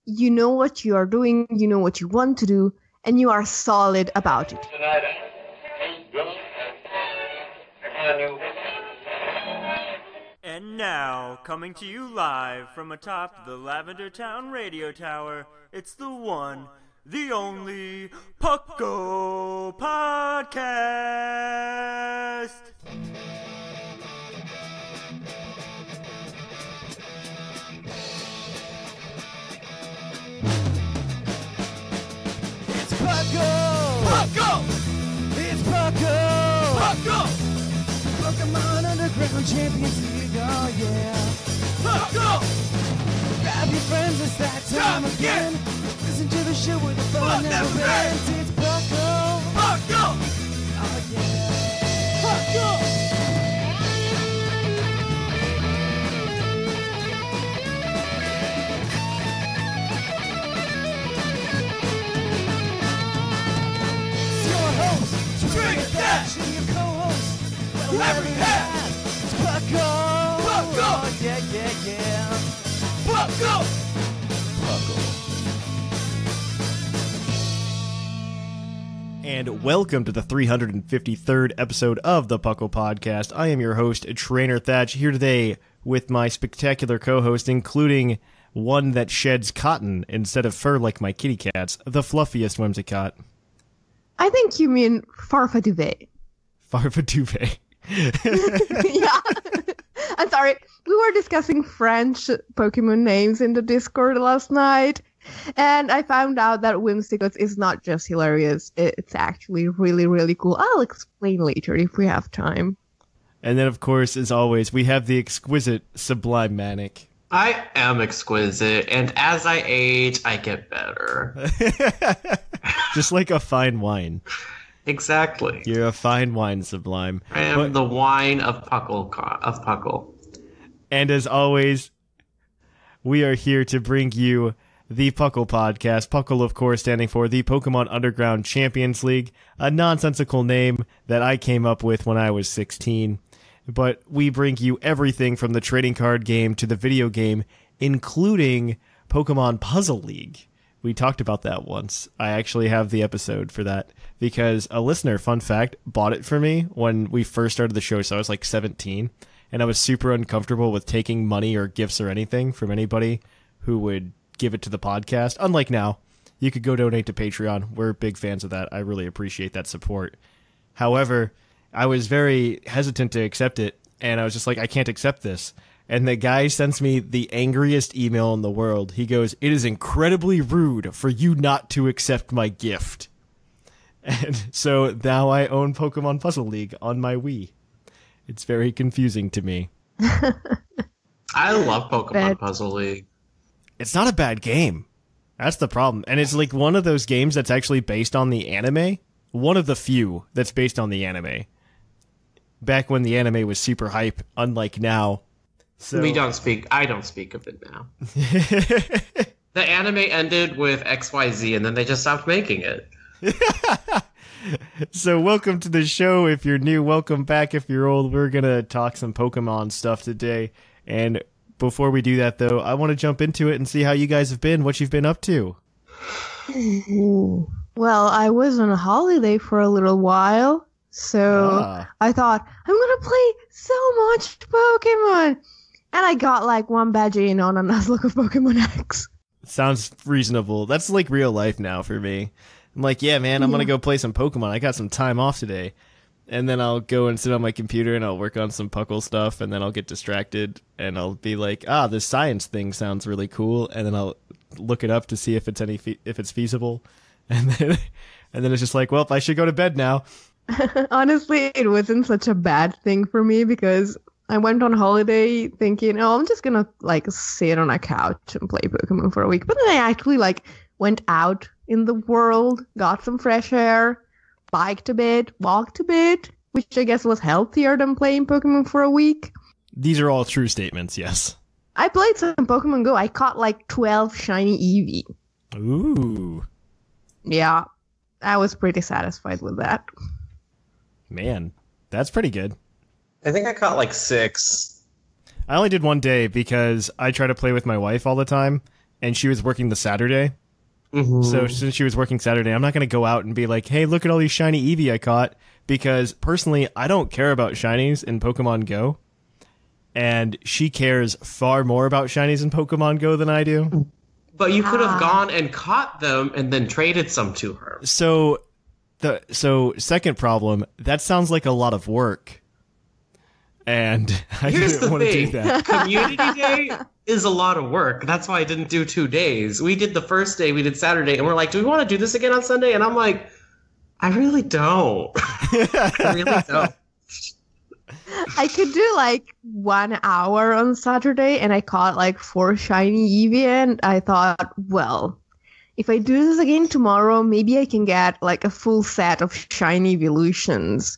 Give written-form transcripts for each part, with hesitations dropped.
you know what you are doing, you know what you want to do, and you are solid about it. And now, coming to you live from atop the Lavender Town Radio Tower, it's the one, the only Pucko Podcast! It's Pucko! Pucko! It's Pucko! Pucko! Pokemon Underground Champions League, oh yeah! Pucko! Grab your friends, it's that time again! Listen to the show where the fun never ends! It's Pucko! Pucko! Oh yeah! Pucko! Drink that! Your co-host, whatever you have. It's Pucko! Pucko! Oh, yeah, yeah, yeah. Pucko! Pucko. And welcome to the 353rd episode of the Pucko Podcast. I am your host, Trainer Thatch, here today with my spectacular co-host, including one that sheds cotton instead of fur like my kitty cats, the fluffiest Whimsicott. I think you mean Farfaduvet. Farfaduvet. Yeah. I'm sorry. We were discussing French Pokemon names in the Discord last night, and I found out that Whimsicott is not just hilarious. It's actually really, really cool. I'll explain later if we have time. And then, of course, as always, we have the exquisite Sublime Manic. I am exquisite, and as I age, I get better. Just like a fine wine. Exactly. You're a fine wine, Sublime. I am the wine of Puckle. And as always, we are here to bring you the Puckle Podcast. Puckle, of course, standing for the Pokemon Underground Champions League, a nonsensical name that I came up with when I was 16. But we bring you everything from the trading card game to the video game, including Pokemon Puzzle League. We talked about that once. I actually have the episode for that because a listener, fun fact, bought it for me when we first started the show, so I was like 17, and I was super uncomfortable with taking money or gifts or anything from anybody who would give it to the podcast. Unlike now, you could go donate to Patreon. We're big fans of that. I really appreciate that support. However, I was very hesitant to accept it, and I was just like, I can't accept this. And the guy sends me the angriest email in the world. He goes, "It is incredibly rude for you not to accept my gift." And so now I own Pokemon Puzzle League on my Wii. It's very confusing to me. I love Pokemon Puzzle League. It's not a bad game. That's the problem. And it's like one of those games that's actually based on the anime. One of the few that's based on the anime. Back when the anime was super hype, unlike now. So I don't speak of it now. The anime ended with XYZ and then they just stopped making it. So welcome to the show. If you're new, welcome back. If you're old, we're going to talk some Pokemon stuff today. And before we do that, though, I want to jump into it and see how you guys have been, what you've been up to. Ooh. Well, I was on a holiday for a little while. So I thought, I'm going to play so much Pokemon. And I got like one badge in on a Nuzlocke of Pokemon X. Sounds reasonable. That's like real life now for me. I'm like, yeah, man, I'm going to go play some Pokemon. I got some time off today. And then I'll go and sit on my computer and I'll work on some Puckle stuff. And then I'll get distracted and I'll be like, this science thing sounds really cool. And then I'll look it up to see if it's if it's feasible. And then it's just like, well, I should go to bed now. Honestly, it wasn't such a bad thing for me because I went on holiday thinking, I'm just gonna like sit on a couch and play Pokemon for a week. But then I actually like went out in the world, got some fresh air, biked a bit, walked a bit, which I guess was healthier than playing Pokemon for a week. These are all true statements, yes. I played some Pokemon Go. I caught like 12 shiny Eevee. Ooh. Yeah, I was pretty satisfied with that. Man, that's pretty good. I think I caught like 6. I only did one day because I try to play with my wife all the time, and she was working the Saturday. Mm-hmm. So since she was working Saturday, I'm not going to go out and be like, hey, look at all these shiny Eevee I caught, because personally, I don't care about shinies in Pokemon Go. And she cares far more about shinies in Pokemon Go than I do. But you could have gone and caught them and then traded some to her. So second problem, that sounds like a lot of work. And I didn't want to do that. Community Day is a lot of work. That's why I didn't do 2 days. We did the first day, we did Saturday, and we're like, do we want to do this again on Sunday? And I'm like, I really don't. I really don't. I could do like 1 hour on Saturday, and I caught like 4 shiny Eevee, and I thought, well, if I do this again tomorrow, maybe I can get like a full set of shiny evolutions.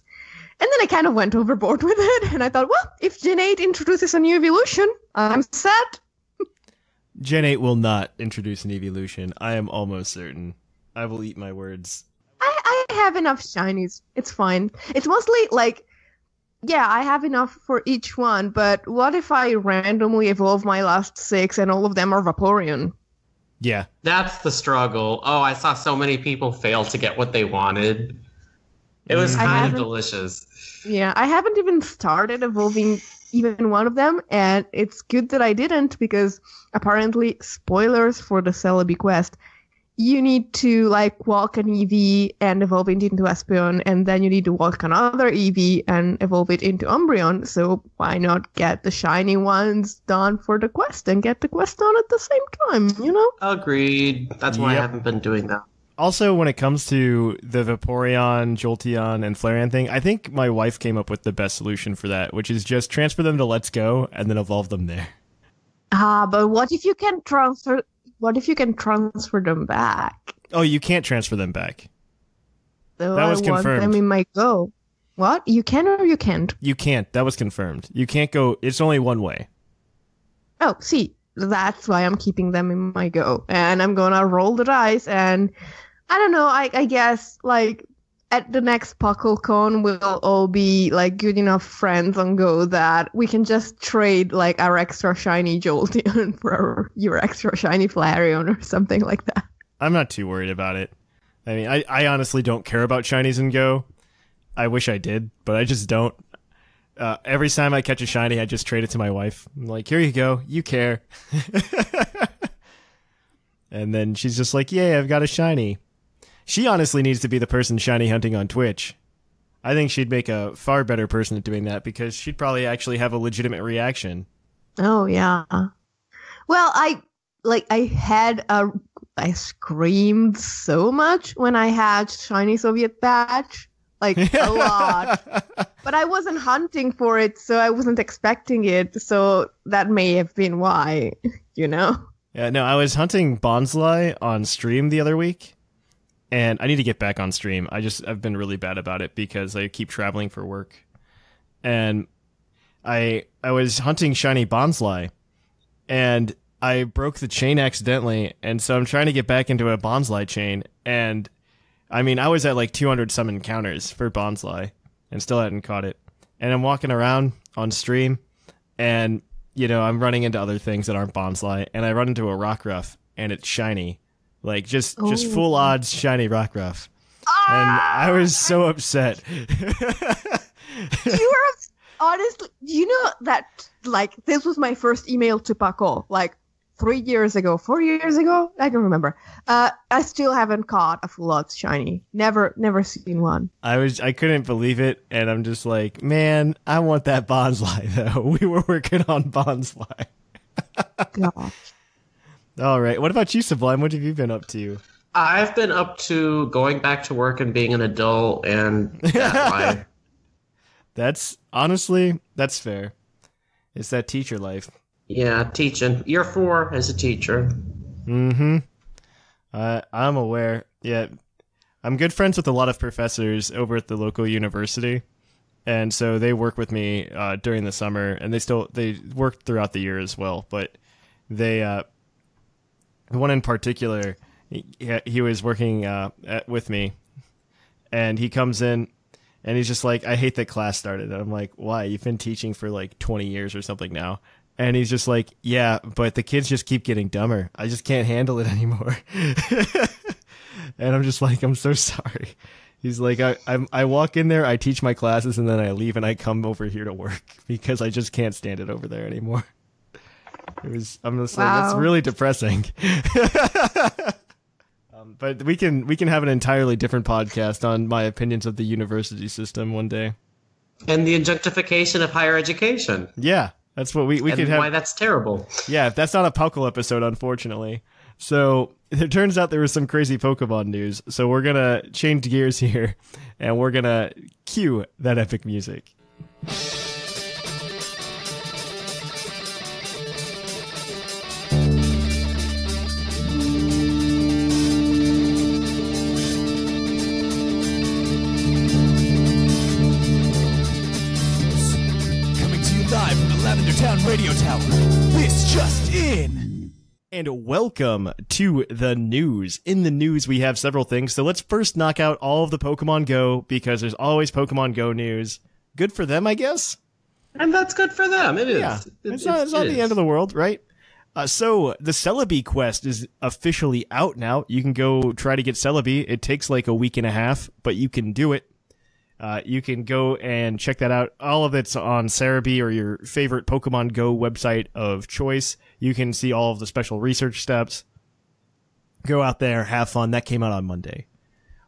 And then I kind of went overboard with it, and I thought, well, if Gen 8 introduces a new evolution, I'm set. Gen 8 will not introduce an evolution. I am almost certain. I will eat my words. I have enough shinies. It's fine. It's mostly like, yeah, I have enough for each one, but what if I randomly evolve my last 6 and all of them are Vaporeon? Yeah. That's the struggle. Oh, I saw so many people fail to get what they wanted. It was kind of delicious. Yeah, I haven't even started evolving even one of them, and it's good that I didn't, because apparently, spoilers for the Celebi quest, you need to like walk an Eevee and evolve it into Espeon, and then you need to walk another Eevee and evolve it into Umbreon, so why not get the shiny ones done for the quest and get the quest done at the same time, you know? Agreed. That's why I haven't been doing that. Also, when it comes to the Vaporeon, Jolteon, and Flareon thing, I think my wife came up with the best solution for that, which is just transfer them to Let's Go and then evolve them there. But what if you can transfer? What if you can transfer them back? Oh, you can't transfer them back. So that was confirmed. Want them in my Go. What? You can or you can't? You can't. That was confirmed. You can't go. It's only one way. Oh, see, that's why I'm keeping them in my Go, and I'm gonna roll the dice and. I don't know, I guess, like, at the next PuckleCon, we'll all be, like, good enough friends on Go that we can just trade, like, our extra shiny Jolteon for your extra shiny Flareon or something like that. I'm not too worried about it. I mean, I honestly don't care about shinies in Go. I wish I did, but I just don't. Every time I catch a shiny, I just trade it to my wife. I'm like, here you go, you care. And then she's just like, yay, I've got a shiny. She honestly needs to be the person shiny hunting on Twitch. I think she'd make a far better person at doing that, because she'd probably actually have a legitimate reaction. Oh, yeah. Well, I screamed so much when I had shiny Soviet badge. Like, a lot. But I wasn't hunting for it, so I wasn't expecting it. So that may have been why, you know? Yeah, no, I was hunting Bonsly on stream the other week. And I need to get back on stream. I've been really bad about it because I keep traveling for work. And I was hunting shiny Bonsly, and I broke the chain accidentally, and so I'm trying to get back into a Bonsly chain, and I mean, I was at like 200 some encounters for Bonsly and still hadn't caught it. And I'm walking around on stream, and you know, I'm running into other things that aren't Bonsly, and I run into a Rockruff, and it's shiny. Like, just full odds shiny Rockruff. And I was so upset. You were, honestly, you know that, like, this was my first email to Paco, like, 3 years ago, 4 years ago? I don't remember. I still haven't caught a full odds shiny. Never seen one. I couldn't believe it, and I'm just like, man, I want that Bonsly, though. We were working on Bonsly. Gosh. All right. What about you, Sublime? What have you been up to? I've been up to going back to work and being an adult, and that life. That's honestly, that's fair. It's that teacher life. Yeah, teaching. Year 4 as a teacher. Mm-hmm. I'm aware. Yeah, I'm good friends with a lot of professors over at the local university, and so they work with me during the summer, and they work throughout the year as well. But they. One in particular, he was working with me, and he comes in, and he's just like, I hate that class started. And I'm like, why? You've been teaching for like 20 years or something now. And he's just like, yeah, but the kids just keep getting dumber. I just can't handle it anymore. And I'm just like, I'm so sorry. He's like, I walk in there, I teach my classes, and then I leave, and I come over here to work because I just can't stand it over there anymore. I'm just like, that's really depressing. But we can have an entirely different podcast on my opinions of the university system one day. And the objectification of higher education. Yeah, that's what we could have. And why that's terrible. Yeah, that's not a P.U.C.L episode, unfortunately. So it turns out there was some crazy Pokemon news. So we're going to change gears here, and we're going to cue that epic music. Coming to you live from the Lavender Town Radio Tower. This just in. And welcome to the news. In the news, we have several things. So let's first knock out all of the Pokemon Go, because there's always Pokemon Go news. Good for them, I guess. And that's good for them. It is. Yeah, it's not the end of the world, right? So the Celebi quest is officially out now. You can go try to get Celebi. It takes like a week and a half, but you can do it. You can go and check that out. All of it's on Cerebi or your favorite Pokemon Go website of choice. You can see all of the special research steps. Go out there, have fun. That came out on Monday.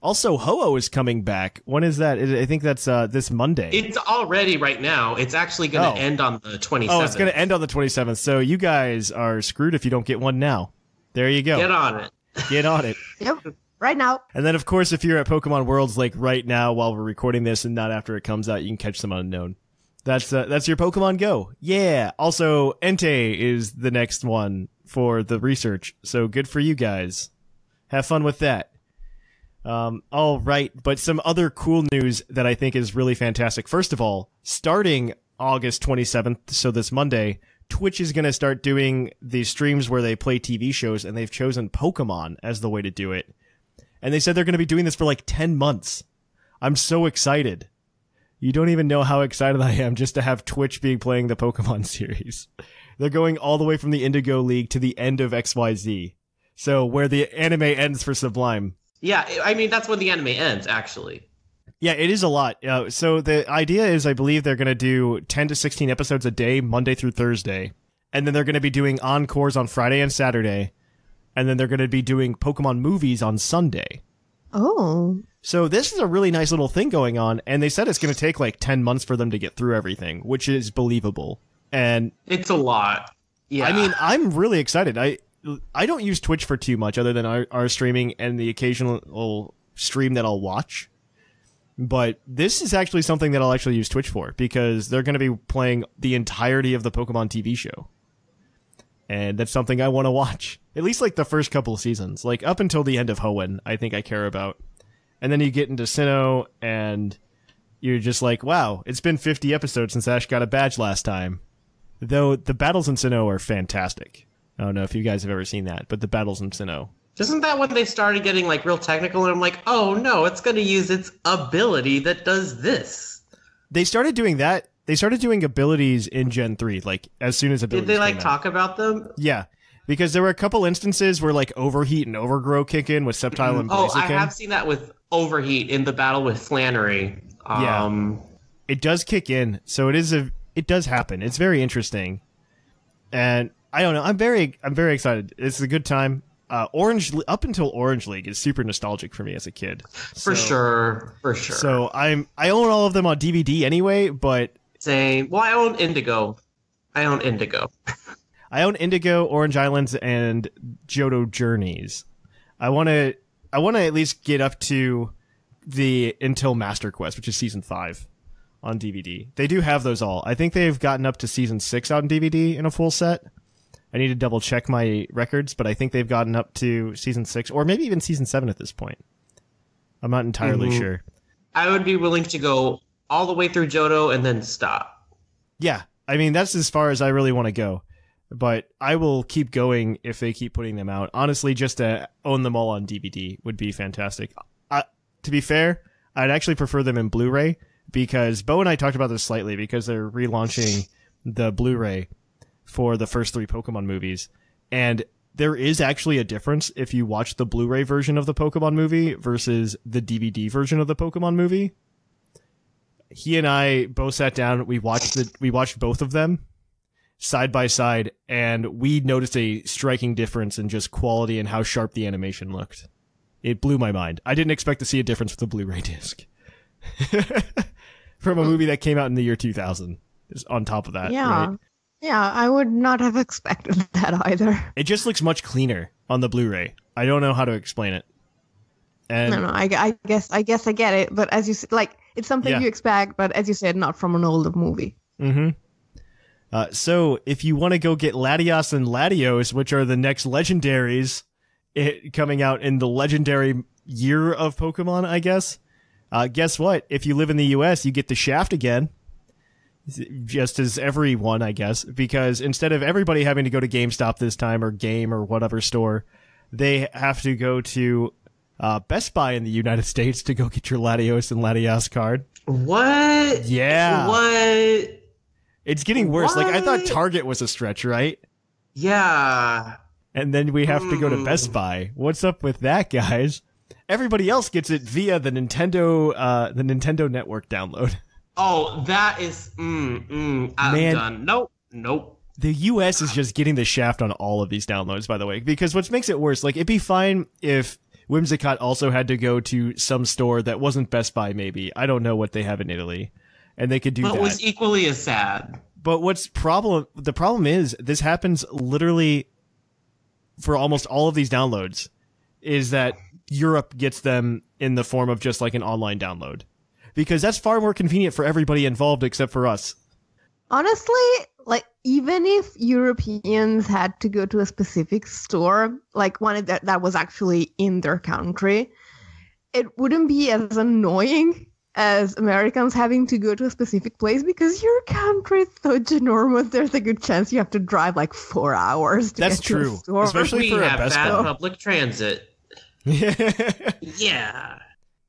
Also, Ho-Oh is coming back. When is that? I think that's this Monday. It's already right now. It's actually going to end on the 27th. Oh, it's going to end on the 27th. So you guys are screwed if you don't get one now. There you go. Get on it. Get on it. Yep. Right now. And then, of course, if you're at Pokemon Worlds like right now while we're recording this and not after it comes out, you can catch some unknown. That's your Pokemon Go. Yeah. Also, Entei is the next one for the research. So good for you guys. Have fun with that. All right. But some other cool news that I think is really fantastic. First of all, starting August 27th, so this Monday, Twitch is going to start doing these streams where they play TV shows, and they've chosen Pokemon as the way to do it. And they said they're going to be doing this for like 10 months. I'm so excited. You don't even know how excited I am just to have Twitch being playing the Pokemon series. They're going all the way from the Indigo League to the end of XYZ. So where the anime ends for Sublime. Yeah, I mean, that's when the anime ends, actually. Yeah, it is a lot. So the idea is, I believe they're going to do 10 to 16 episodes a day, Monday through Thursday. And then they're going to be doing encores on Friday and Saturday. And then they're going to be doing Pokemon movies on Sunday. Oh. So this is a really nice little thing going on, and they said it's going to take like 10 months for them to get through everything, which is believable. And it's a lot. Yeah. I mean, I'm really excited. I don't use Twitch for too much other than our streaming and the occasional stream that I'll watch. But this is actually something that I'll actually use Twitch for, because they're going to be playing the entirety of the Pokemon TV show. And that's something I want to watch. At least like the first couple of seasons. Like up until the end of Hoenn, I think I care about. And then you get into Sinnoh, and you're just like, wow, it's been 50 episodes since Ash got a badge last time. Though the battles in Sinnoh are fantastic. I don't know if you guys have ever seen that, but the battles in Sinnoh. Isn't that when they started getting like real technical, and I'm like, oh no, it's going to use its ability that does this. They started doing that. They started doing abilities in Gen 3, like as soon as abilities Did they like came talk about them? Yeah. Because there were a couple instances where like Overheat and Overgrow kick in with Sceptile and Blaziken. Oh, I have seen that with Overheat in the battle with Flannery. Yeah. It does kick in, so it does happen. It's very interesting. And I don't know, I'm very excited. It's a good time. Orange up until Orange League is super nostalgic for me as a kid. For sure. So I own all of them on DVD anyway, but same. Well, I own Indigo. I own Indigo, Orange Islands, and Johto Journeys. I want to at least get up to the Until Master Quest, which is Season 5 on DVD. They do have those all. I think they've gotten up to Season 6 out on DVD in a full set. I need to double check my records, but I think they've gotten up to Season 6, or maybe even Season 7 at this point. I'm not entirely sure. I would be willing to go all the way through Johto and then stop. Yeah, I mean, that's as far as I really want to go. But I will keep going if they keep putting them out. Honestly, just to own them all on DVD would be fantastic. To be fair, I'd actually prefer them in Blu-ray, because Bo and I talked about this slightly, because they're relaunching the Blu-ray for the first 3 Pokemon movies. And there is actually a difference if you watch the Blu-ray version of the Pokemon movie versus the DVD version of the Pokemon movie. He and I both sat down, we watched both of them side by side, and we noticed a striking difference in just quality and how sharp the animation looked. It blew my mind. I didn't expect to see a difference with the Blu-ray disc. From a movie that came out in the year 2000. On top of that, Yeah. right? Yeah, I would not have expected that either. It just looks much cleaner on the Blu-ray. I don't know how to explain it. And No, I guess I get it, but as you said, like, it's something you expect, but as you said, not from an older movie. Mm-hmm. So if you want to go get Latios and Latios, which are the next legendaries coming out in the legendary year of Pokemon, I guess. Guess what? If you live in the US, you get the Shaft again. Just as everyone, I guess, because instead of everybody having to go to GameStop this time or Game or whatever store, they have to go to Best Buy in the United States to go get your Latios and Latios card. What? Yeah. What? It's getting worse. What? Like, I thought Target was a stretch, right? Yeah. And then we have to go to Best Buy. What's up with that, guys? Everybody else gets it via the Nintendo Network download. Oh, that is I'm done. Nope. The US is just getting the shaft on all of these downloads, by the way, because what makes it worse, like, it'd be fine if Whimsicott also had to go to some store that wasn't Best Buy, maybe. I don't know what they have in Italy. And they could do that. But it was equally as sad. But the problem is, this happens literally for almost all of these downloads, is that Europe gets them in the form of just like an online download. Because that's far more convenient for everybody involved except for us. Honestly, like, even if Europeans had to go to a specific store, like one that was actually in their country, it wouldn't be as annoying as Americans having to go to a specific place, because your country is so ginormous, there's a good chance you have to drive like 4 hours to That's get to a true. store. Especially We for a have Best bad Buy. public transit. Yeah.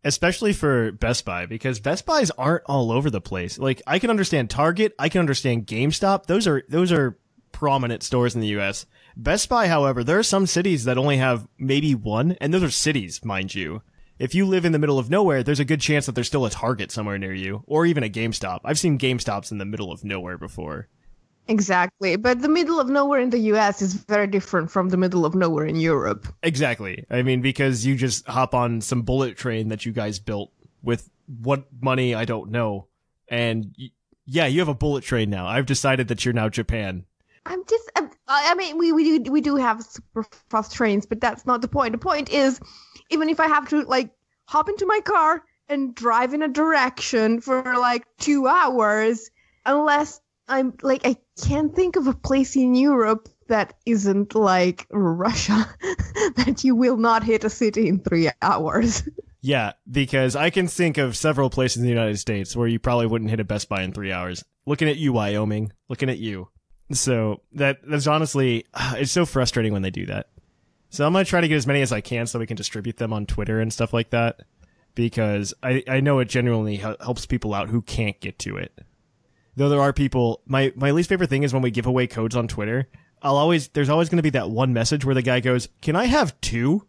Especially for Best Buy, because Best Buys aren't all over the place. Like, I can understand Target, I can understand GameStop. Those are prominent stores in the US. Best Buy, however, there are some cities that only have maybe one, and those are cities, mind you. If you live in the middle of nowhere, there's a good chance that there's still a Target somewhere near you, or even a GameStop. I've seen GameStops in the middle of nowhere before. Exactly, but the middle of nowhere in the US is very different from the middle of nowhere in Europe. Exactly. I mean, because you just hop on some bullet train that you guys built with what money, I don't know. And yeah, you have a bullet train now. I've decided that you're now Japan. I mean, we do have super fast trains, but that's not the point. The point is, even if I have to, like, hop into my car and drive in a direction for, like, 2 hours, unless I'm, like, I can't think of a place in Europe that isn't, like, Russia, that you will not hit a city in 3 hours. Yeah, because I can think of several places in the United States where you probably wouldn't hit a Best Buy in 3 hours. Looking at you, Wyoming. Looking at you. So that's honestly, it's so frustrating when they do that. So I'm going to try to get as many as I can so we can distribute them on Twitter and stuff like that, because I know it genuinely helps people out who can't get to it. Though there are people, my least favorite thing is when we give away codes on Twitter, there's always going to be that one message where the guy goes, "Can I have 2?"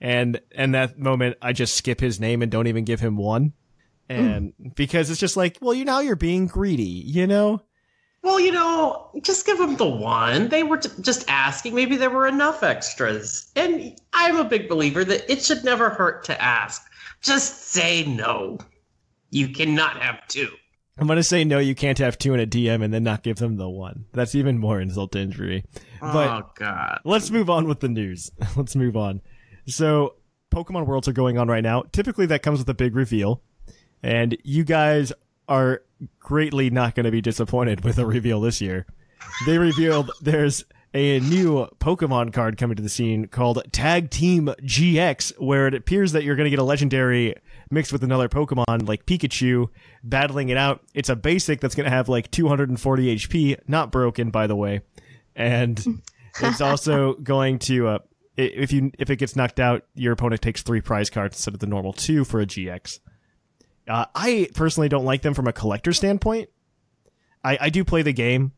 And that moment, I just skip his name and don't even give him 1. And because it's just like, well, now you're being greedy, you know? Well, just give them the 1. They were just asking. Maybe there were enough extras. And I'm a big believer that it should never hurt to ask. Just say no. You cannot have 2. I'm going to say no, you can't have 2 in a DM and then not give them the 1. That's even more insult to injury. But Oh, God. let's move on with the news. Let's move on. So, Pokemon Worlds are going on right now. Typically, that comes with a big reveal. And you guys are greatly not going to be disappointed with the reveal this year. They revealed there's a new Pokemon card coming to the scene called Tag Team GX, where it appears that you're going to get a legendary mixed with another Pokemon like Pikachu, battling it out. It's a basic that's going to have like 240 HP, not broken, by the way. And it's also going to, if it gets knocked out, your opponent takes 3 prize cards instead of the normal 2 for a GX. I personally don't like them from a collector standpoint. I do play the game.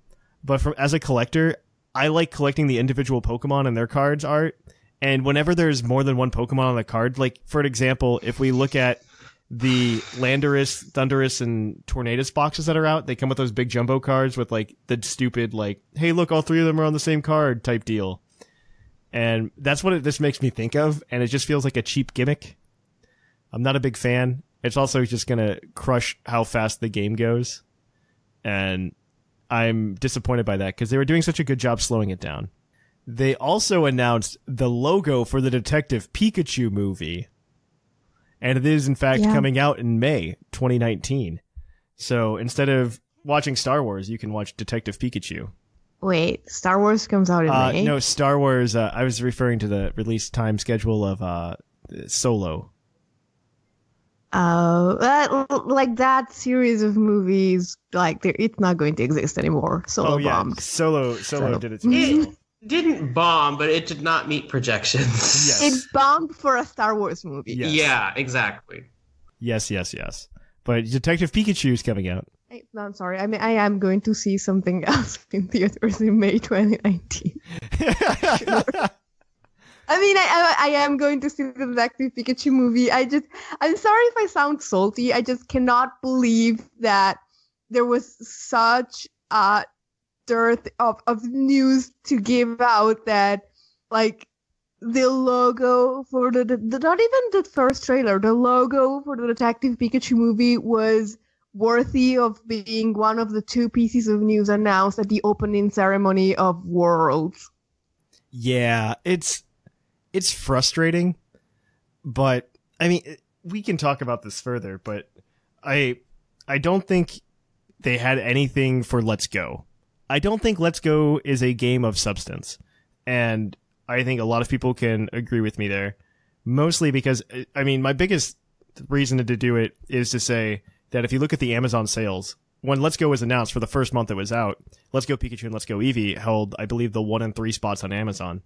but as a collector, I like collecting the individual Pokemon and their cards art. And whenever there's more than one Pokemon on the card, like, for an example, if we look at the Landorus, Thundurus, and Tornadus boxes that are out, they come with those big jumbo cards with, like, the stupid, like, hey, look, all three of them are on the same card type deal. And that's what this makes me think of, and it just feels like a cheap gimmick. I'm not a big fan. It's also just going to crush how fast the game goes. And I'm disappointed by that, because they were doing such a good job slowing it down. They also announced the logo for the Detective Pikachu movie. And it is, in fact, coming out in May 2019. So instead of watching Star Wars, you can watch Detective Pikachu. Wait, Star Wars comes out in May? No, Star Wars, I was referring to the release time schedule of Solo. Like that series of movies, like it's not going to exist anymore. Solo bombed. Solo did it too. It didn't bomb, but it did not meet projections. Yes. It bombed for a Star Wars movie. Yes. Yeah, exactly. Yes. But Detective Pikachu is coming out. No, I'm sorry. I mean, I am going to see something else in theaters in May 2019. Sure. I mean, I am going to see the Detective Pikachu movie. I'm sorry if I sound salty. I just cannot believe that there was such a dearth of news to give out that, like, the logo for the not even the first trailer, the logo for the Detective Pikachu movie was worthy of being one of the 2 pieces of news announced at the opening ceremony of Worlds. Yeah, it's frustrating, but I mean, we can talk about this further, but I don't think they had anything for Let's Go. I don't think Let's Go is a game of substance, and I think a lot of people can agree with me there, mostly because, I mean, my biggest reason to do it is to say that if you look at the Amazon sales, when Let's Go was announced for the first month it was out, Let's Go Pikachu and Let's Go Eevee held, I believe, the 1 and 3 spots on Amazon.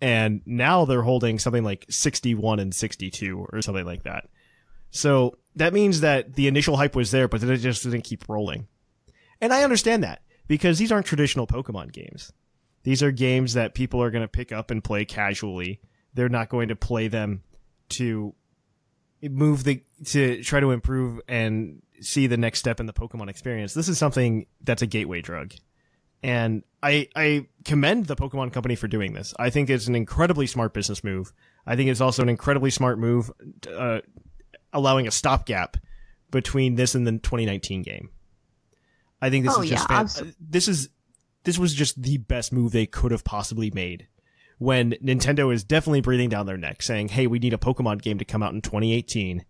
And now they're holding something like 61 and 62 or something like that. So that means that the initial hype was there, but then it just didn't keep rolling. And I understand that, because these aren't traditional Pokemon games. These are games that people are going to pick up and play casually. They're not going to play them to try to improve and see the next step in the Pokemon experience. This is something that's a gateway drug. And I commend the Pokemon Company for doing this. I think it's an incredibly smart business move. I think it's also an incredibly smart move, allowing a stopgap between this and the 2019 game. I think this this was just the best move they could have possibly made, when Nintendo is definitely breathing down their neck, saying, hey, we need a Pokemon game to come out in 2018.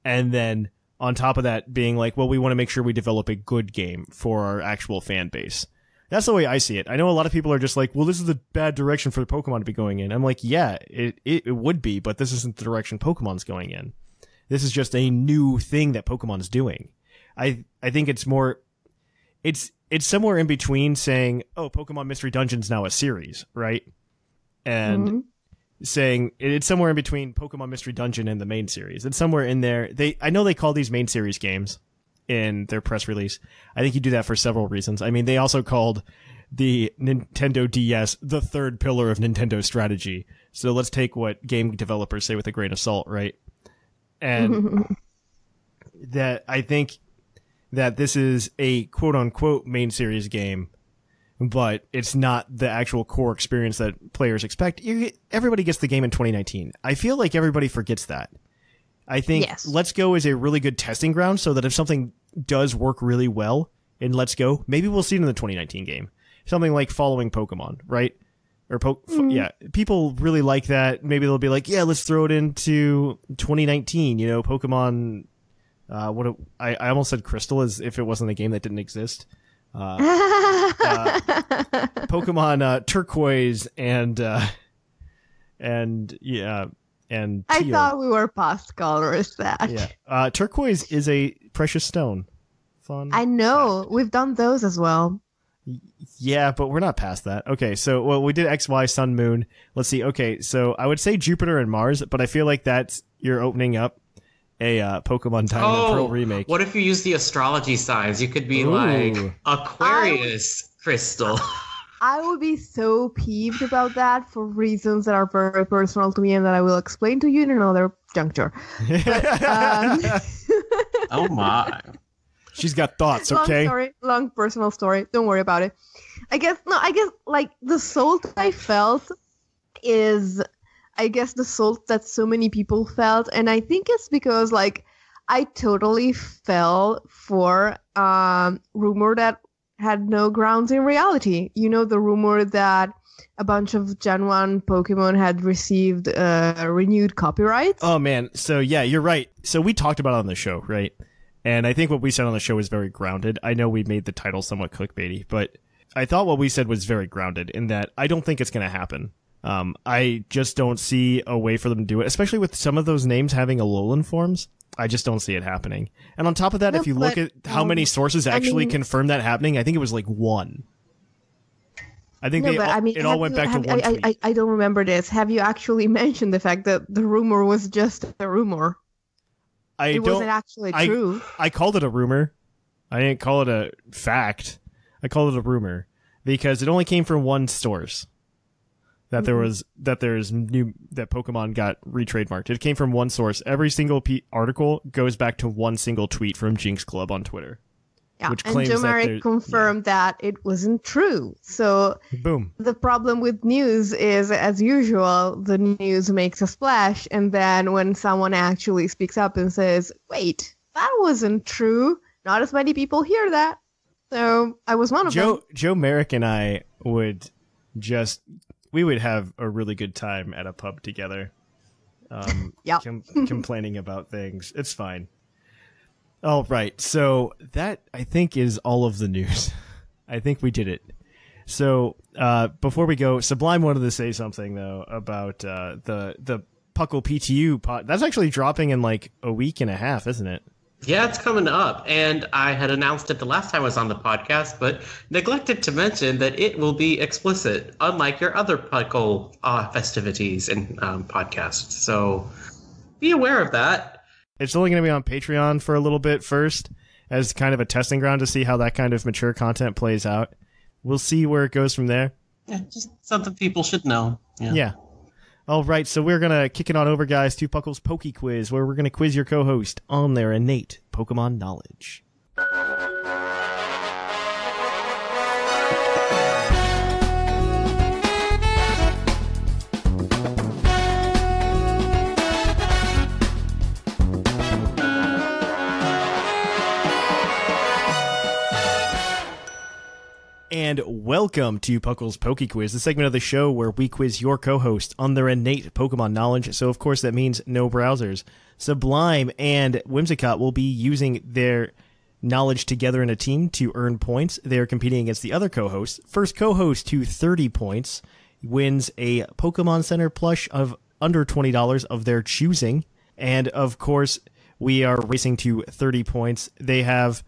And then on top of that being like, well, we want to make sure we develop a good game for our actual fan base. That's the way I see it. I know a lot of people are just like, well, this is the bad direction for the Pokemon to be going in. I'm like, yeah, it would be, but this isn't the direction Pokemon's going in. This is just a new thing that Pokemon's doing. I think it's more, it's somewhere in between saying, oh, Pokemon Mystery Dungeon's now a series, right? And saying it's somewhere in between Pokemon Mystery Dungeon and the main series. It's somewhere in there. I know they call these main series games in their press release. I think you do that for several reasons. I mean, they also called the Nintendo DS the third pillar of Nintendo strategy. So let's take what game developers say with a grain of salt, right? And that I think that this is a quote-unquote main series game, but it's not the actual core experience that players expect. Everybody gets the game in 2019. I feel like everybody forgets that. I think Let's Go is a really good testing ground, so that if something does work really well in Let's Go, maybe we'll see it in the 2019 game. Something like following Pokemon, right? Or yeah, people really like that. Maybe they'll be like, yeah, let's throw it into 2019. You know, Pokemon. I almost said Crystal as if it wasn't a game that didn't exist. Pokemon Turquoise and Teal. I thought we were past colors. Yeah, Turquoise is a precious stone. Fun. I know we've done those as well. Yeah, but we're not past that. Okay, so we did X, Y, Sun, Moon. Let's see. Okay, so I would say Jupiter and Mars, but I feel like you're opening up a Pokemon Diamond and Pearl remake. What if you use the astrology signs? You could be like Aquarius, Crystal. I would be so peeved about that for reasons that are very personal to me and that I will explain to you in another juncture. But, Oh my. She's got thoughts, okay? Long personal story. Don't worry about it. I guess like the salt I felt is, I guess, the salt that so many people felt, and I think it's because like I totally fell for rumor that had no grounds in reality. You know, the rumor that a bunch of Gen 1 Pokemon had received renewed copyrights. Oh, man. So, yeah, you're right. So we talked about it on the show, right? And I think what we said on the show was very grounded. I know we made the title somewhat clickbaity, but I thought what we said was very grounded in that I don't think it's going to happen. I just don't see a way for them to do it, especially with some of those names having Alolan forms. I just don't see it happening. And on top of that, if you look at how many sources actually confirmed that happening, I think it was like one. I think it all went back to one tweet. I don't remember this. Have you actually mentioned the fact that the rumor was just a rumor? It wasn't actually true. I called it a rumor. I didn't call it a fact. I called it a rumor because it only came from one source. That there's that Pokemon got retrademarked. It came from one source. Every single article goes back to one single tweet from Jinx Club on Twitter. Yeah, which and claims Joe Merrick confirmed that it wasn't true. So boom. The problem with news is, as usual, the news makes a splash, and then when someone actually speaks up and says, "Wait, that wasn't true," not as many people hear that. So I was one of them. Joe Merrick and I would just. We would have a really good time at a pub together, complaining about things. It's fine. All right, so that, I think, is all of the news. I think we did it. So before we go, Sublime wanted to say something, though, about the Puckle PTU pod. That's actually dropping in like a week and a half, isn't it? Yeah, it's coming up, and I had announced it the last time I was on the podcast, but neglected to mention that it will be explicit, unlike your other Puckle festivities and podcasts. So be aware of that. It's only going to be on Patreon for a little bit first, as kind of a testing ground to see how that kind of mature content plays out. We'll see where it goes from there. Yeah, just something people should know. Yeah. All right, so we're going to kick it on over, guys, to Puckle's Poke Quiz, where we're going to quiz your co-host on their innate Pokemon knowledge. And welcome to Puckle's Poke Quiz, the segment of the show where we quiz your co-host on their innate Pokemon knowledge. So, of course, that means no browsers. Sublime and Whimsicott will be using their knowledge together in a team to earn points. They are competing against the other co-hosts. First co-host to 30 points wins a Pokemon Center plush of under $20 of their choosing. And, of course, we are racing to 30 points. They have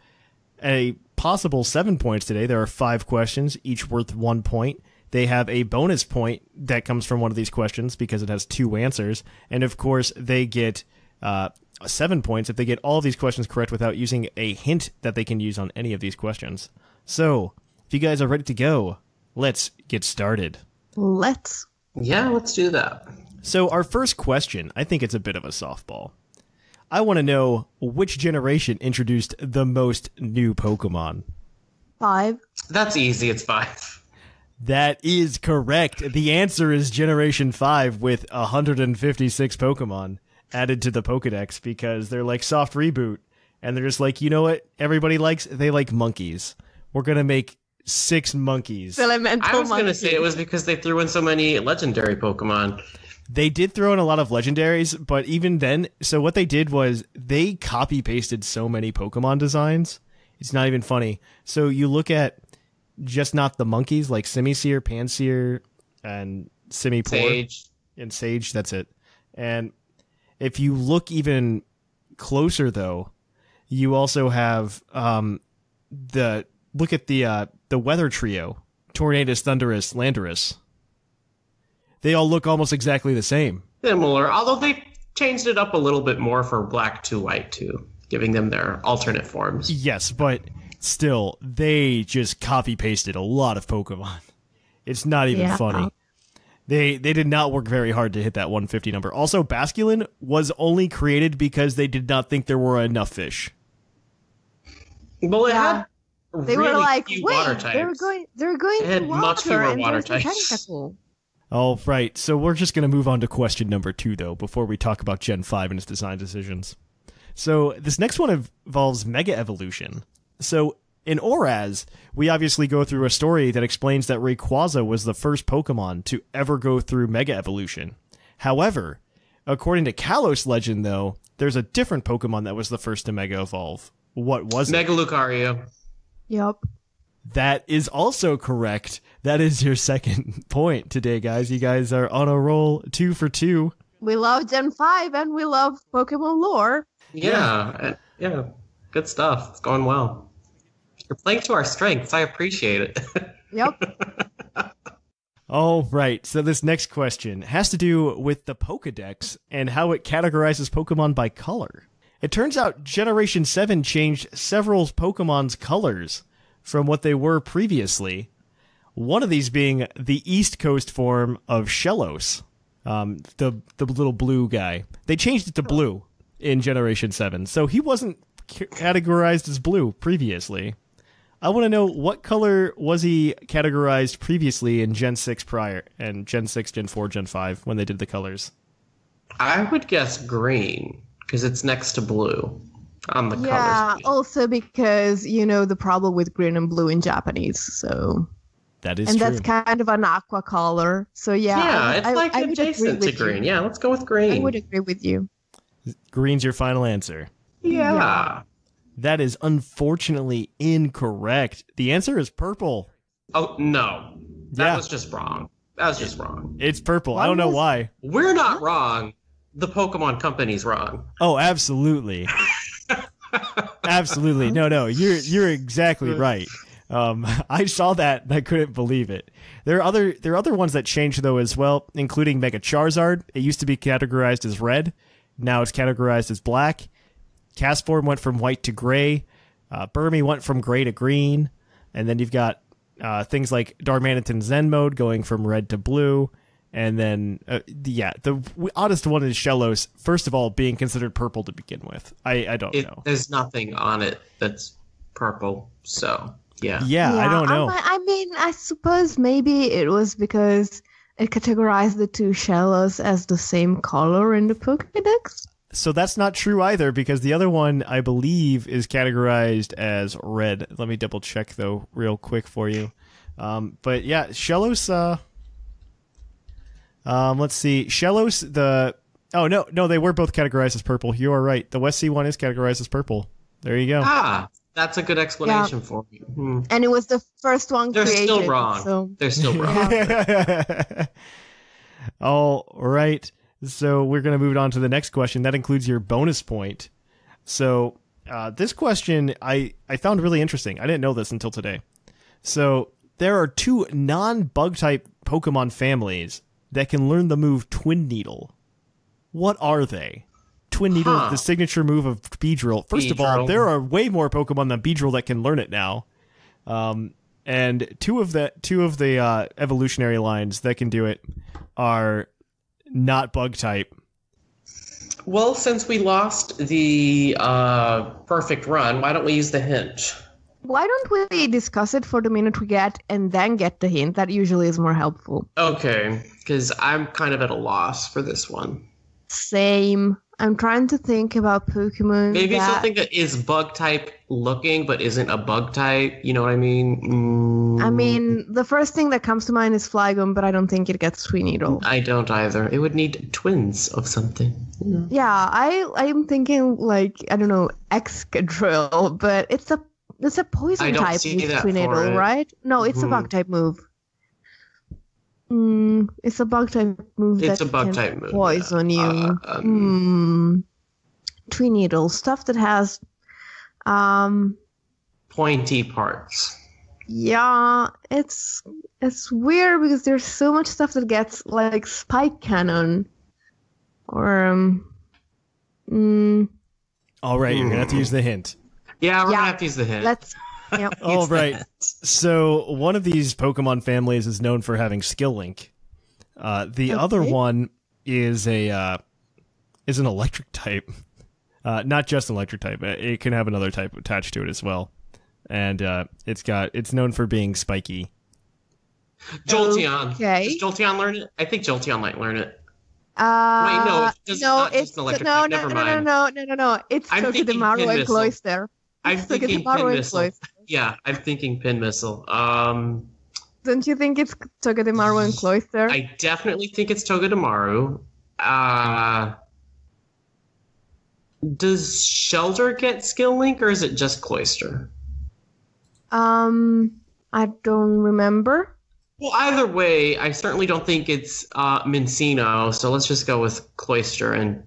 a possible 7 points today. There are 5 questions, each worth 1 point. They have a bonus point that comes from one of these questions because it has 2 answers. And of course, they get 7 points if they get all of these questions correct without using a hint that they can use on any of these questions. So, if you guys are ready to go, let's get started. Yeah, let's do that. So, our first question, I think it's a bit of a softball. I want to know which generation introduced the most new Pokemon. 5. That's easy, it's 5. That is correct. The answer is Generation 5 with 156 Pokemon added to the Pokedex because they're like soft reboot. And they're just like, you know what everybody likes? They like monkeys. We're going to make 6 monkeys. I was going to say it was because they threw in so many legendary Pokemon. They did throw in a lot of legendaries, but even then, so what they did was they copy-pasted so many Pokemon designs. It's not even funny. So you look at just not the monkeys, like Simisear, Pansear, and Simipour. And Sage, that's it. And if you look even closer, though, you also have look at the weather trio, Tornadus, Thundurus, Landorus. They all look almost exactly the same. Similar, although they changed it up a little bit more for Black to White, too, giving them their alternate forms. Yes, but still, they just copy-pasted a lot of Pokemon. It's not even funny. They did not work very hard to hit that 150 number. Also, Basculin was only created because they did not think there were enough fish. Well, it had They really were like, few wait, water types. they're going It had to much fewer water, and water there's no types. tentacle. All right, so we're just going to move on to question number 2, though, before we talk about Gen 5 and its design decisions. So this next one involves Mega Evolution. So in Oraz, we obviously go through a story that explains that Rayquaza was the first Pokemon to ever go through Mega Evolution. However, according to Kalos legend, though, there's a different Pokemon that was the first to Mega Evolve. What was it? Mega Lucario. Yep. That is also correct. That is your second point today, guys. You guys are on a roll, 2 for 2. We love Gen 5 and we love Pokemon lore. Yeah. Good stuff. It's going well. You're playing to our strengths. I appreciate it. Yep. All right, so this next question has to do with the Pokedex and how it categorizes Pokemon by color. It turns out Generation 7 changed several Pokemon's colors from what they were previously. One of these being the East Coast form of Shellos, the little blue guy. They changed it to blue in Generation 7, so he wasn't categorized as blue previously. I want to know, what color was he categorized previously in Gen 6 prior, and Gen 6, Gen 4, Gen 5, when they did the colors? I would guess green, because it's next to blue on the colors. Yeah, also because, the problem with green and blue in Japanese, so... That is and true. that's kind of an aqua color, so Yeah, it's like I would adjacent agree to with green. you. Yeah, let's go with green. I would agree with you. Green's your final answer. Yeah. That is unfortunately incorrect. The answer is purple. Oh, no. That Yeah. was just wrong. That was just wrong. It's purple. I don't know why. We're not wrong. The Pokemon Company's wrong. Oh, absolutely. Absolutely. No, you're exactly right. I saw that and I couldn't believe it. There are other ones that changed though as well, including Mega Charizard. It used to be categorized as red. Now it's categorized as black. Castform went from white to gray. Burmy went from gray to green. And then you've got things like Darmanitan Zen mode going from red to blue. And then, the oddest one is Shellos, first of all, being considered purple to begin with. I don't know. There's nothing on it that's purple, so, yeah. Yeah, I don't know. I suppose maybe it was because it categorized the two Shellos as the same color in the Pokédex. So that's not true either, because the other one, I believe, is categorized as red. Let me double check, though, real quick for you. But yeah, Shellos, let's see. Shellos, no, they were both categorized as purple. You are right. The West Sea one is categorized as purple. There you go. Ah, that's a good explanation for you. And it was the first one They're created. still wrong. So. They're still wrong. All right. So we're going to move on to the next question. That includes your bonus point. So this question I found really interesting. I didn't know this until today. So there are 2 non-bug type Pokemon families that can learn the move Twin Needle. What are they? Twin Needle is the signature move of Beedrill. First of all, there are way more Pokemon than Beedrill that can learn it now. And two of the evolutionary lines that can do it are not bug type. Well, since we lost the perfect run, why don't we use the hint? Why don't we discuss it for the minute we get and then get the hint? That usually is more helpful. Okay, because I'm kind of at a loss for this one. Same. I'm trying to think about Pokemon. Maybe something that is bug type looking but isn't a bug type. You know what I mean? I mean, the first thing that comes to mind is Flygon, but I don't think it gets Twin Needle. I don't either. It would need twins of something. Yeah, I'm thinking like, I don't know, Excadrill, but it's a poison type with Twin Needle, right? No, it's a bug type move. It's a bug type move. It's that a bug can type move. poison you. Twin Needle, stuff that has pointy parts. Yeah, it's weird because there's so much stuff that gets like Spike Cannon or All right, you're gonna have to use the hint. Yeah, we're gonna have to use the hint. Yep. All right. So one of these Pokemon families is known for having Skill Link. The other one is an electric type. Not just an electric type. It can have another type attached to it as well. And it's known for being spiky. Jolteon. Okay. Does Jolteon learn it? I think Jolteon might learn it. Wait, no, it's not just an electric type. Never mind. No. It's I'm thinking Togedemaru Pin and Missile. Cloyster. I'm thinking Pin Missile. Yeah, I'm thinking Pin Missile. Don't you think it's Togedemaru and Cloyster? I definitely think it's Togedemaru. Does Shelter get Skill Link, or is it just Cloyster? I don't remember. Well, either way, I certainly don't think it's Mincino, so let's just go with Cloyster. And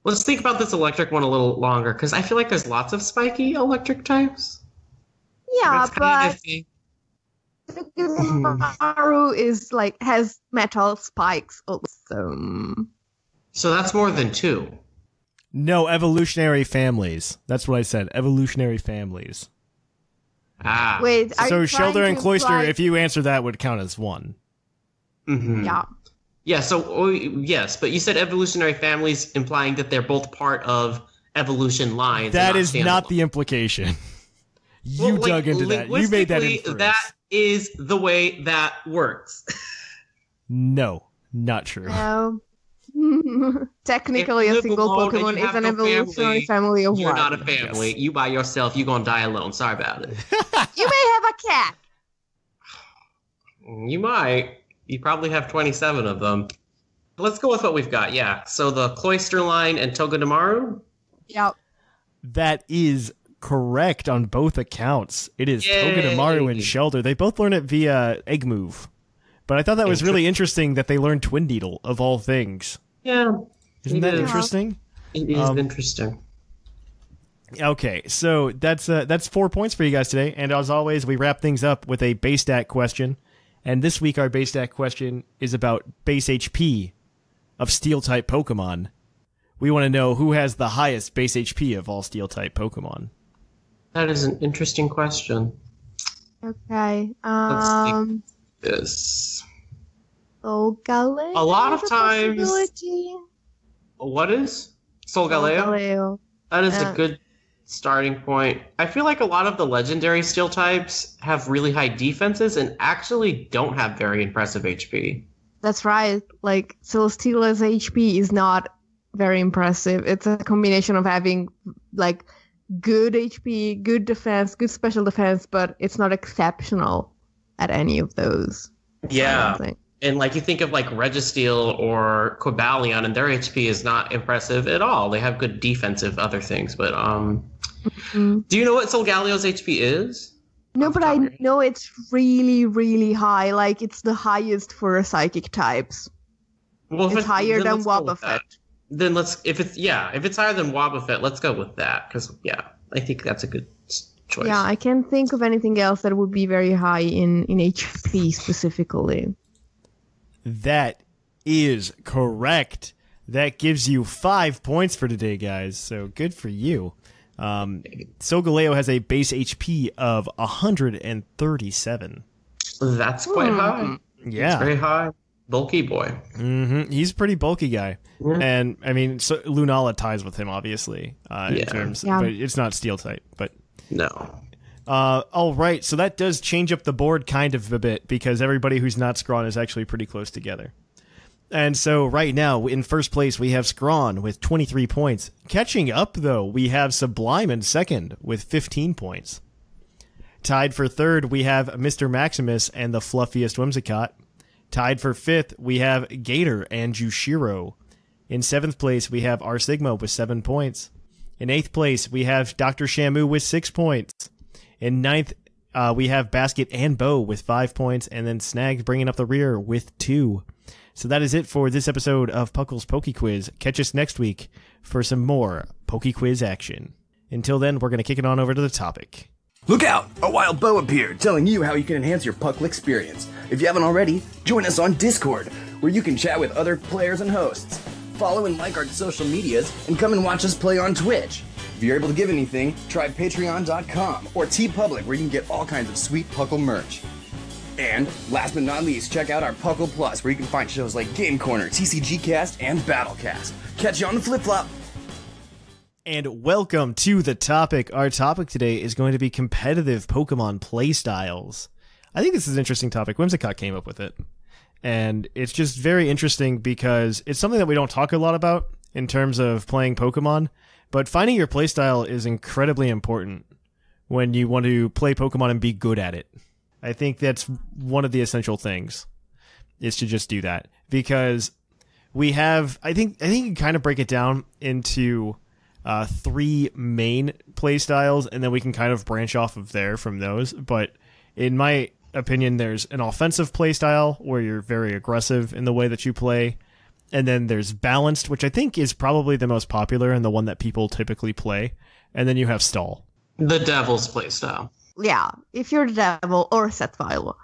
let's think about this electric one a little longer, because I feel like there's lots of spiky electric types. Yeah, That's kind of but Togedemaru is has metal spikes also. So that's more than two. No, evolutionary families. That's what I said. Evolutionary families. Ah. Wait, are So you Shelter trying and to Cloyster, imply- if you answer that, would count as one. Mm-hmm. Yeah. Yeah, so, yes, but you said evolutionary families, implying that they're both part of evolution lines. That and is not standalone. the implication. You Well, dug into that. You made that linguistically, inference. that is the way that works. No, not true. No. Technically, If a you live single alone and Pokemon you is have an no evolutionary family of You're one. not a family. You by yourself, you're going to die alone. Sorry about it. You may have a cat. You might. You probably have 27 of them. Let's go with what we've got, yeah. So the Cloyster line and Togedemaru? Yep. That is correct on both accounts. It is Yay. Togedemaru and Shelter. They both learn it via Egg Move. But I thought that was really interesting that they learned Twin Needle, of all things. Yeah. Isn't that is. interesting? It is interesting. Okay, so that's 4 points for you guys today. And as always, we wrap things up with a base stat question. And this week, our base stat question is about base HP of Steel-type Pokemon. We want to know who has the highest base HP of all Steel-type Pokemon. That is an interesting question. Okay. Let's see. This. Solgaleo. A lot of is times- possibility. What is? Solgaleo? Solgaleo. That is Yeah. a good starting point. I feel like a lot of the legendary steel types have really high defenses and actually don't have very impressive HP. That's right. Celesteela's HP is not very impressive. It's a combination of having good HP, good defense, good special defense, but it's not exceptional at any of those. Yeah. I don't think. And you think of Registeel or Cobalion, and their HP is not impressive at all. They have good defensive other things, but do you know what Solgaleo's HP is? No, but I know it's really, really high. It's the highest for psychic types. Well, It's higher than let's go with that. Wobbuffet. Then if it's higher than Wobbuffet, let's go with that because I think that's a good choice. Yeah, I can't think of anything else that would be very high in HP specifically. That is correct. That gives you 5 points for today, guys. So good for you. Solgaleo has a base HP of 137. That's quite high. Yeah. It's very high. Bulky boy. He's a pretty bulky guy. Yeah. And, Lunala ties with him, obviously, in terms, Yeah. but it's not steel type. But No. all right, so that does change up the board kind of a bit because everybody who's not Scrawn is actually pretty close together. And so right now, in first place, we have Scrawn with 23 points. Catching up, though, we have Sublime in second with 15 points. Tied for third, we have Mr. Maximus and the fluffiest Whimsicott. Tied for fifth, we have Gator and Jushiro. In seventh place, we have R Sigma with 7 points. In eighth place, we have Dr. Shamu with 6 points. In ninth, we have Basket and Bow with 5 points, and then Snag bringing up the rear with 2. So that is it for this episode of Puckle's Poke Quiz. Catch us next week for some more Poke Quiz action. Until then, we're going to kick it on over to the topic. Look out! A wild bow appeared, telling you how you can enhance your Puckle experience. If you haven't already, join us on Discord, where you can chat with other players and hosts. Follow and like our social medias, and come and watch us play on Twitch. If you're able to give anything, try patreon.com or TeePublic, where you can get all kinds of sweet Puckle merch. And last but not least, check out our Puckle Plus, where you can find shows like Game Corner, TCG Cast, and Battlecast. Catch you on the flip-flop. And welcome to the topic. Our topic today is going to be competitive Pokemon playstyles. I think this is an interesting topic. Whimsicott came up with it. And it's just very interesting because it's something that we don't talk a lot about in terms of playing Pokemon. But finding your playstyle is incredibly important when you want to play Pokemon and be good at it. I think that's one of the essential things, is to just do that. Because we have, I think you can kind of break it down into 3 main playstyles, and then we can kind of branch off of there from those. But in my opinion, there's an offensive playstyle where you're very aggressive in the way that you play. And then there's balanced, which I think is probably the most popular and the one that people typically play. And then you have stall. The Devil's playstyle. Yeah, if you're the Devil or Seth Philo.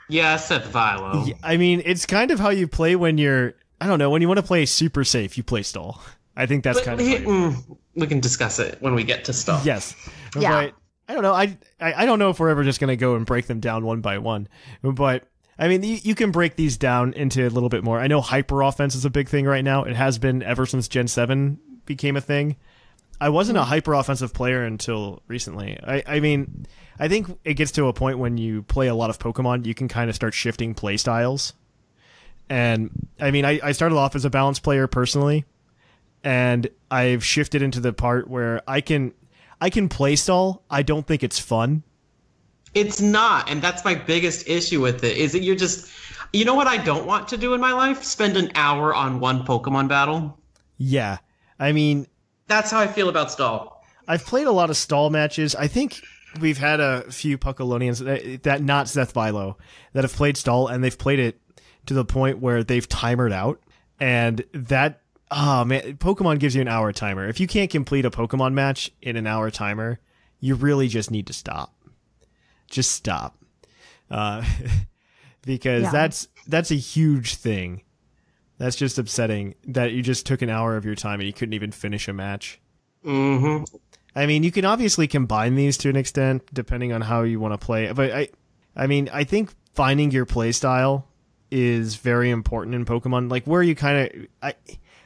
Yeah, Seth Philo. Yeah, I mean, it's kind of how you play when you're, I don't know, when you want to play super safe, you play stall. I think that's kind of how you... We can discuss it when we get to stall. Yes. Yeah. But I don't know. I don't know if we're ever just going to go and break them down one by one. But, I mean, you can break these down into a little bit more. I know hyper offense is a big thing right now. It has been ever since Gen 7 became a thing. I wasn't a hyper offensive player until recently. I mean, I think it gets to a point when you play a lot of Pokemon, you can kind of start shifting play styles. And I mean, I started off as a balanced player personally, and I've shifted into the part where I can play stall. I don't think it's fun. It's not, and that's my biggest issue with it, is that you're just... You know what I don't want to do in my life? Spend an hour on one Pokemon battle. Yeah. I mean... That's how I feel about stall. I've played a lot of stall matches. I think we've had a few Puckalonians that not Seth Philo that have played stall, and they've played it to the point where they've timered out. And that, oh man, Pokemon gives you an hour timer. If you can't complete a Pokemon match in an hour timer, you really just need to stop. Just stop. Because that's a huge thing. That's just upsetting that you just took an hour of your time and you couldn't even finish a match. Mm-hmm. I mean, you can obviously combine these to an extent, depending on how you want to play. But I mean, I think finding your play style is very important in Pokemon. Like, where you kind of...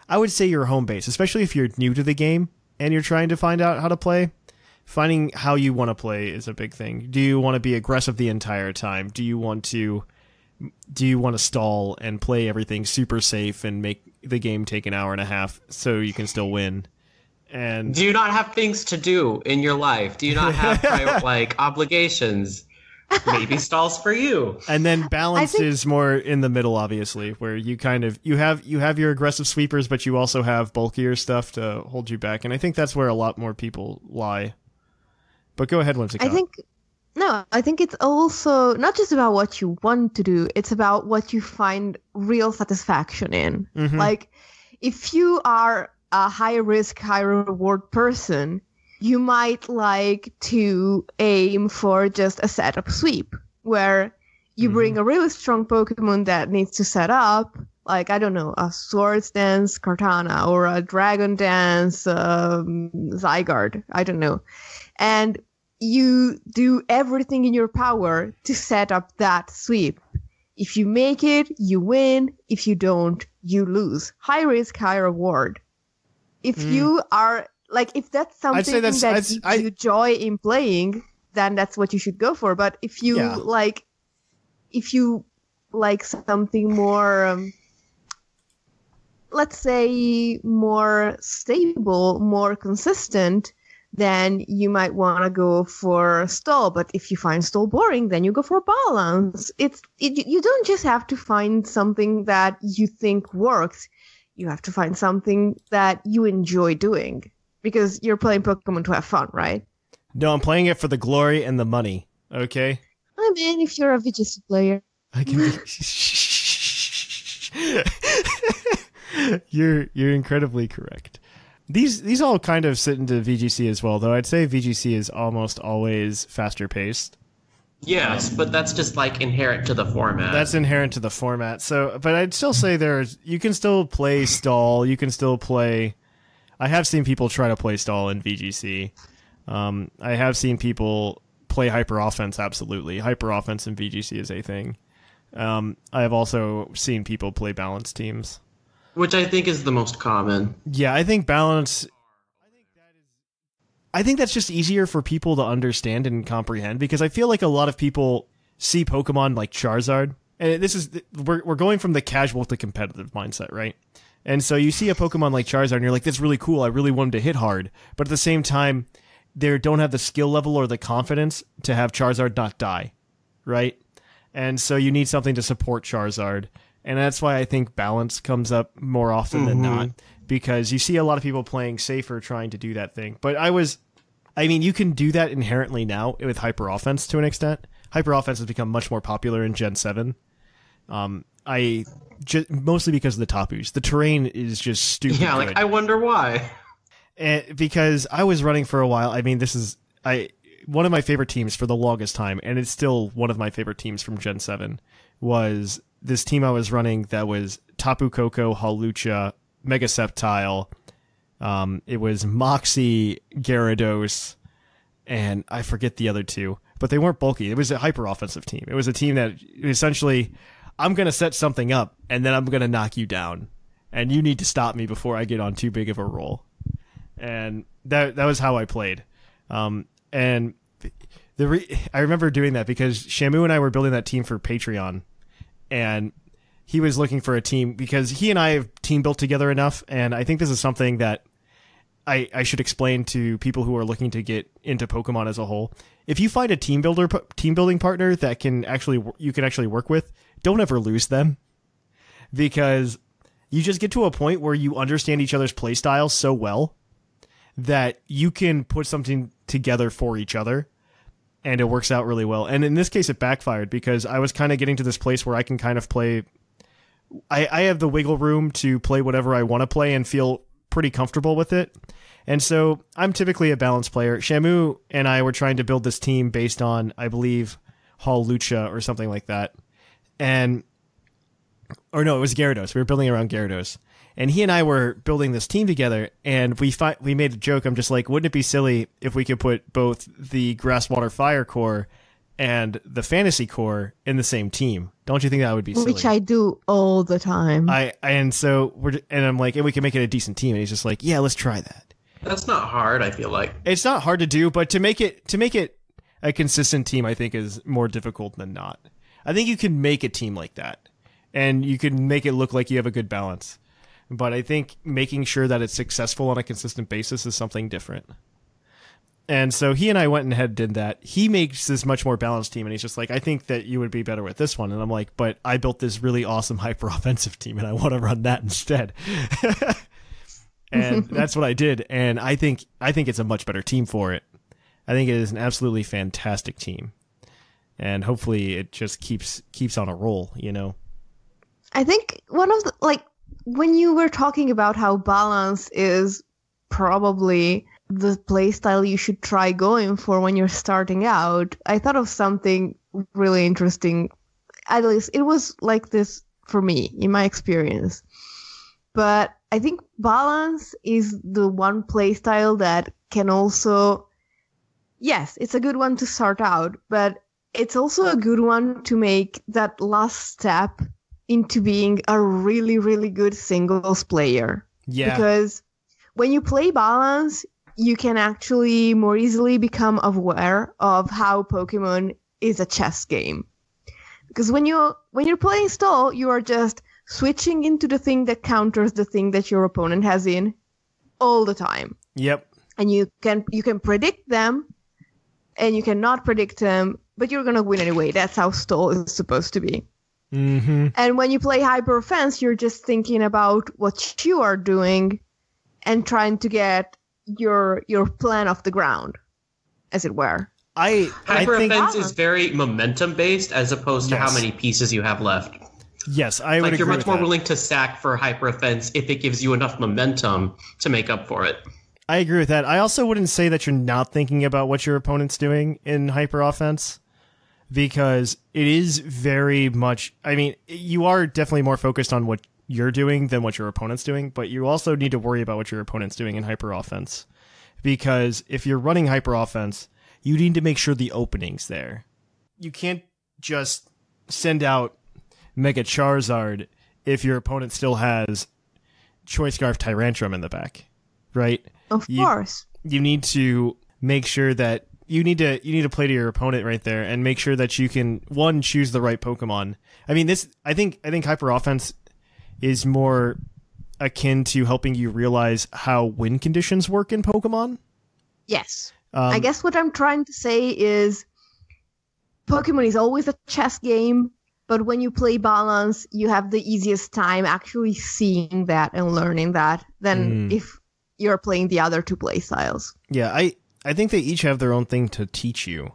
I would say your home base, especially if you're new to the game and you're trying to find out how to play. Finding how you want to play is a big thing. Do you want to be aggressive the entire time? Do you want to stall and play everything super safe and make the game take an hour and a half so you can still win? And do you not have things to do in your life? Do you not have obligations? Maybe stalls for you. And then balanced is more in the middle, obviously, where you kind of you have your aggressive sweepers, but you also have bulkier stuff to hold you back. And I think that's where a lot more people lie. But go ahead, Whimsicott. I think it's also not just about what you want to do, it's about what you find real satisfaction in. Mm-hmm. Like, if you are a high risk, high reward person, you might like to aim for just a setup sweep, where you bring a really strong Pokemon that needs to set up, like, I don't know, a Swords Dance Kartana or a Dragon Dance Zygarde, I don't know. And you do everything in your power to set up that sweep. If you make it, you win. If you don't, you lose. High risk, high reward. If you are, like, if that's something you enjoy in playing, then that's what you should go for. But if you like something more, let's say, more stable, more consistent, then you might want to go for stall. But if you find stall boring, then you go for balance. You don't just have to find something that you think works. You have to find something that you enjoy doing, because you're playing Pokemon to have fun, right? No, I'm playing it for the glory and the money. Okay. I mean, if you're a VGC player, I can be... You're incredibly correct. These all kind of sit into VGC as well, though I'd say VGC is almost always faster paced. Yes, but that's just like inherent to the format. That's inherent to the format. So, but I'd still say you can still play stall, you can still play I have seen people try to play stall in VGC. I have seen people play hyper offense. Absolutely, hyper offense in VGC is a thing. I have also seen people play balance teams, which I think is the most common. Yeah, I think balance. I think that's just easier for people to understand and comprehend, because I feel like a lot of people see Pokemon like Charizard, and we're going from the casual to competitive mindset, right? And so you see a Pokemon like Charizard, and you're like, that's really cool. I really want him to hit hard, but at the same time, they don't have the skill level or the confidence to have Charizard not die, right? And so you need something to support Charizard, and that's why I think balance comes up more often than not, because you see a lot of people playing safer trying to do that thing. But you can do that inherently now with hyper offense to an extent. Hyper offense has become much more popular in Gen 7. Mostly because of the Tapus. The terrain is just stupid. Yeah, like, good. I wonder why. Because I was running for a while. I mean, one of my favorite teams for the longest time, and it's still one of my favorite teams from Gen 7, was this team I was running that was Tapu Koko, Hawlucha, Mega Sceptile. It was Moxie, Gyarados, and I forget the other two, but they weren't bulky. It was a hyper offensive team. It was a team that essentially, I'm going to set something up, and then I'm going to knock you down, and you need to stop me before I get on too big of a roll. And that was how I played. And I remember doing that because Shamu and I were building that team for Patreon, and he was looking for a team because he and I have team built together enough, and I think this is something that I should explain to people who are looking to get into Pokemon as a whole. If you find a team building partner that you can actually work with, don't ever lose them, because you just get to a point where you understand each other's playstyles so well that you can put something together for each other, and it works out really well. And in this case, it backfired because I was kind of getting to this place where I can kind of play. I have the wiggle room to play whatever I want to play and feel pretty comfortable with it. And so I'm typically a balanced player. Shamu and I were trying to build this team based on, I believe, Hawlucha or something like that. It was Gyarados. We were building around Gyarados. And he and I were building this team together, and we made a joke. I'm just like, wouldn't it be silly if we could put both the Grass, Water, Fire core and the Fantasy core in the same team? Don't you think that would be silly? Which I do all the time. I'm like, and we can make it a decent team. And he's just like, yeah, let's try that. That's not hard, I feel like. It's not hard to do, but to make it a consistent team, I think is more difficult than not. I think you can make a team like that, and you can make it look like you have a good balance. But I think making sure that it's successful on a consistent basis is something different. And so he and I went ahead and did that. He makes this much more balanced team, and he's just like, I think that you would be better with this one. And I'm like, but I built this really awesome hyper-offensive team, and I want to run that instead. And that's what I did, and I think it's a much better team for it. I think it is an absolutely fantastic team. And hopefully it just keeps on a roll, you know? I think one of the, when you were talking about how balance is probably the playstyle you should try going for when you're starting out, I thought of something really interesting. At least it was like this for me, in my experience. But I think balance is the one playstyle that can also, yes, it's a good one to start out, but it's also a good one to make that last step into being a really, really good singles player. Yeah. Because when you play balance, you can actually more easily become aware of how Pokemon is a chess game. Because when you're playing stall, you are just switching into the thing that counters the thing that your opponent has in all the time. Yep. And you can predict them, and you cannot predict them, but you're gonna win anyway. That's how stall is supposed to be. Mm-hmm. And when you play hyper offense, you're just thinking about what you are doing and trying to get your plan off the ground, as it were. Hyper offense is very momentum based as opposed to how many pieces you have left. Yes, I would agree. You're much more willing to sack for hyper offense if it gives you enough momentum to make up for it. I agree with that. I also wouldn't say that you're not thinking about what your opponent's doing in hyper offense, because it is very much, I mean, you are definitely more focused on you're doing than what your opponent's doing, but you also need to worry about what your opponent's doing in hyper offense. Because if you're running hyper offense, you need to make sure the opening's there. You can't just send out Mega Charizard if your opponent still has Choice Scarf Tyrantrum in the back, right? Of course. You need to make sure that you need to play to your opponent right there and make sure that you can, one, choose the right Pokemon. I mean, I think hyper offense is more akin to helping you realize how win conditions work in Pokemon. Yes. I guess what I'm trying to say is Pokemon is always a chess game, but when you play balance, you have the easiest time actually seeing that and learning that than if you're playing the other two play styles. Yeah, I think they each have their own thing to teach you.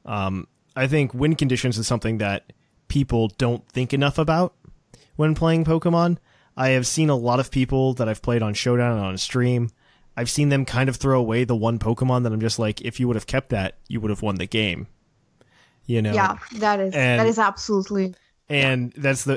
I think win conditions is something that people don't think enough about when playing Pokemon. I have seen a lot of people that I've played on Showdown and on stream. I've seen them kind of throw away the one Pokemon that I'm just like, if you would have kept that, you would have won the game. You know? Yeah, that is absolutely. And that's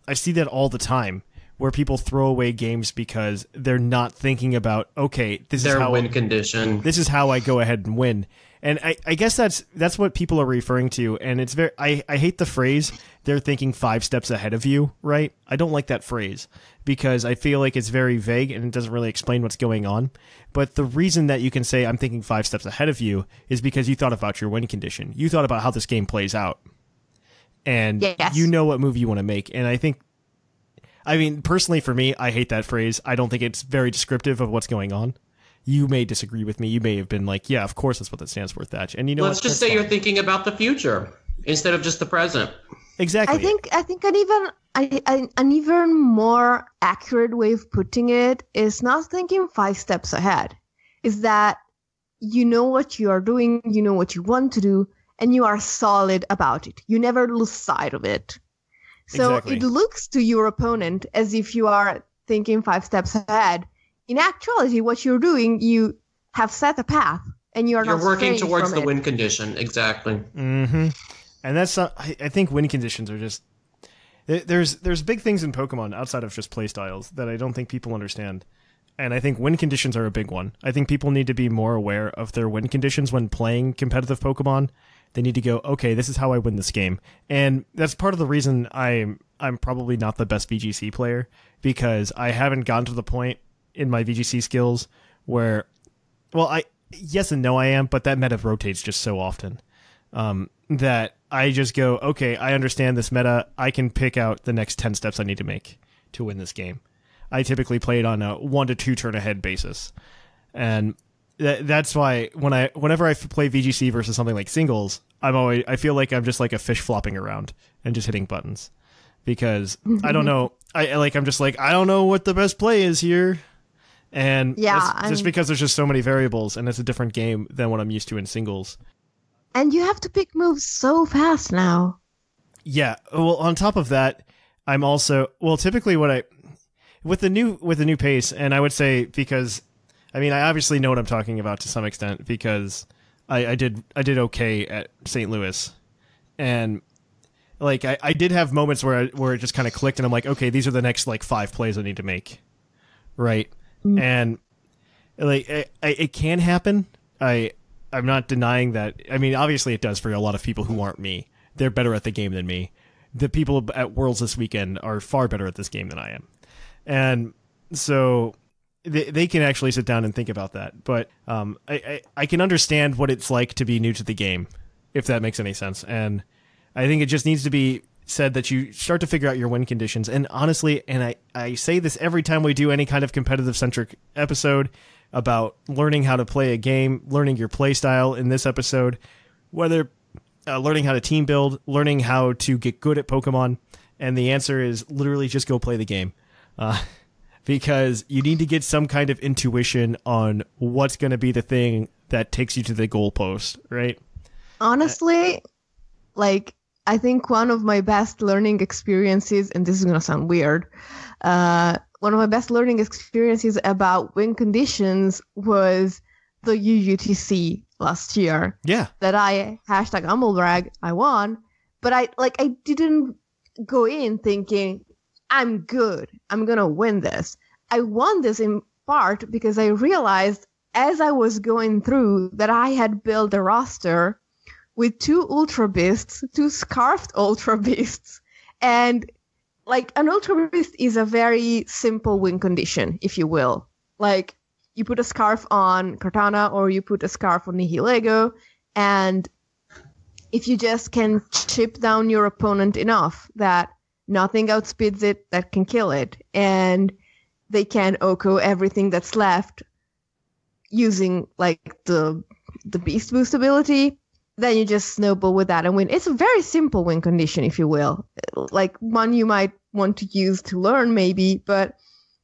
I see that all the time, where people throw away games because they're not thinking about, okay, this is how win condition. This is how I go ahead and win. And I guess that's what people are referring to. And it's very, I hate the phrase, they're thinking 5 steps ahead of you, right? I don't like that phrase because I feel like it's very vague and it doesn't really explain what's going on. But the reason that you can say I'm thinking 5 steps ahead of you is because you thought about your win condition. You thought about how this game plays out. And you know what move you want to make. And I mean, personally for me, I hate that phrase. I don't think it's very descriptive of what's going on. You may disagree with me. You may have been like, yeah, of course that's what that stands for, Thatch. And you know, let's just say you're thinking about the future instead of just the present. Exactly. I think an even more accurate way of putting it is not thinking 5 steps ahead. Is that you know what you are doing, you know what you want to do, and you are solid about it. You never lose sight of it. So Exactly. It looks to your opponent as if you are thinking 5 steps ahead. In actuality, what you're doing, you have set a path, and you're working towards the it. win condition. Exactly. Mm-hmm. And that's not, I think win conditions are just, there's big things in Pokemon outside of just playstyles that I don't think people understand. And I think win conditions are a big one. I think people need to be more aware of their win conditions when playing competitive Pokemon. They need to go, okay, this is how I win this game. And that's part of the reason I'm probably not the best VGC player, because I haven't gotten to the point in my VGC skills where, well, yes and no I am, but that meta rotates just so often that I just go, okay, I understand this meta. I can pick out the next 10 steps I need to make to win this game. I typically play it on a 1 to 2 turn ahead basis. And that's why whenever I play VGC versus something like singles, I feel like I'm just like a fish flopping around and just hitting buttons, because I don't know. I'm just like, I don't know what the best play is here. And just because there's just so many variables and it's a different game than what I'm used to in singles. And you have to pick moves so fast now. Yeah. Well, on top of that, I'm also, well, typically with the new pace, and I would say, because I mean, I obviously know what I'm talking about to some extent, because I did okay at St. Louis, and like I did have moments where it just kind of clicked, and I'm like, okay, these are the next like 5 plays I need to make, right? And like it can happen. I'm not denying that. I mean, obviously it does for a lot of people who aren't me. They're better at the game than me. The people at Worlds this weekend are far better at this game than I am, and so they can actually sit down and think about that. But I can understand what it's like to be new to the game, if that makes any sense. And I think it just needs to be said that you start to figure out your win conditions. And honestly, and I say this every time we do any kind of competitive centric episode about learning how to play a game, learning your play style in this episode, whether learning how to team build, learning how to get good at Pokemon. And the answer is literally just go play the game. Because you need to get some kind of intuition on what's going to be the thing that takes you to the goalpost, right? Honestly, I think one of my best learning experiences, and this is going to sound weird, one of my best learning experiences about win conditions was the UUTC last year. Yeah. That I, #humblebrag, I won, but I didn't go in thinking, I'm good. I'm going to win this. I won this in part because I realized as I was going through that I had built a roster with 2 Ultra Beasts, 2 Scarfed Ultra Beasts, and like an Ultra Beast is a very simple win condition, if you will. Like you put a scarf on Cortana or you put a scarf on Nihilego, and if you just can chip down your opponent enough that nothing outspeeds it, that can kill it, and they can Oko everything that's left using like the Beast Boost ability, then you just snowball with that and win. It's a very simple win condition, if you will. Like one you might want to use to learn maybe, but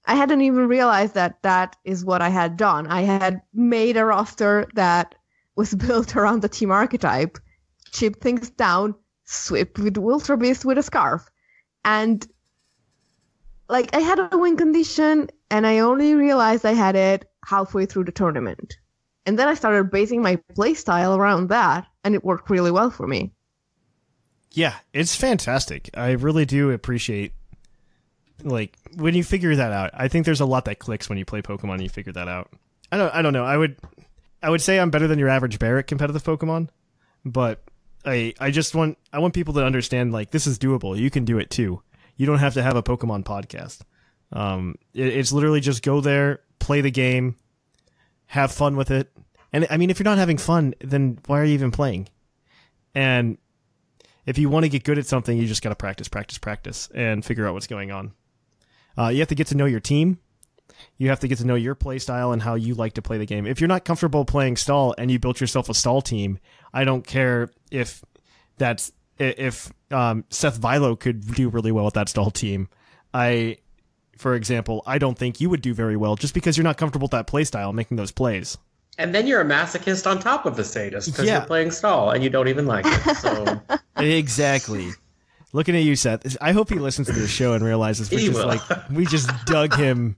I hadn't even realized that that is what I had done. I had made a roster that was built around the team archetype, chip things down, sweep with Ultra Beast with a scarf. And like I had a win condition and I only realized I had it halfway through the tournament. And then I started basing my playstyle around that, and it worked really well for me. Yeah, it's fantastic. I really do appreciate, like, when you figure that out. I think there's a lot that clicks when you play Pokemon and you figure that out. I don't know. I would say I'm better than your average bear at competitive Pokemon, but I want people to understand, like, this is doable. You can do it too. You don't have to have a Pokemon podcast. It's literally just go there, play the game, have fun with it. And I mean, if you're not having fun, then why are you even playing? And if you want to get good at something, you just got to practice, and figure out what's going on. You have to get to know your team. You have to get to know your play style and how you like to play the game. If you're not comfortable playing stall and you built yourself a stall team, I don't care if Seth Vilo could do really well with that stall team. For example, I don't think you would do very well just because you're not comfortable with that play style, making those plays. And then you're a masochist on top of the sadist because you're playing stall and you don't even like it. So Exactly. Looking at you, Seth. I hope he listens to this show and realizes we just dug him.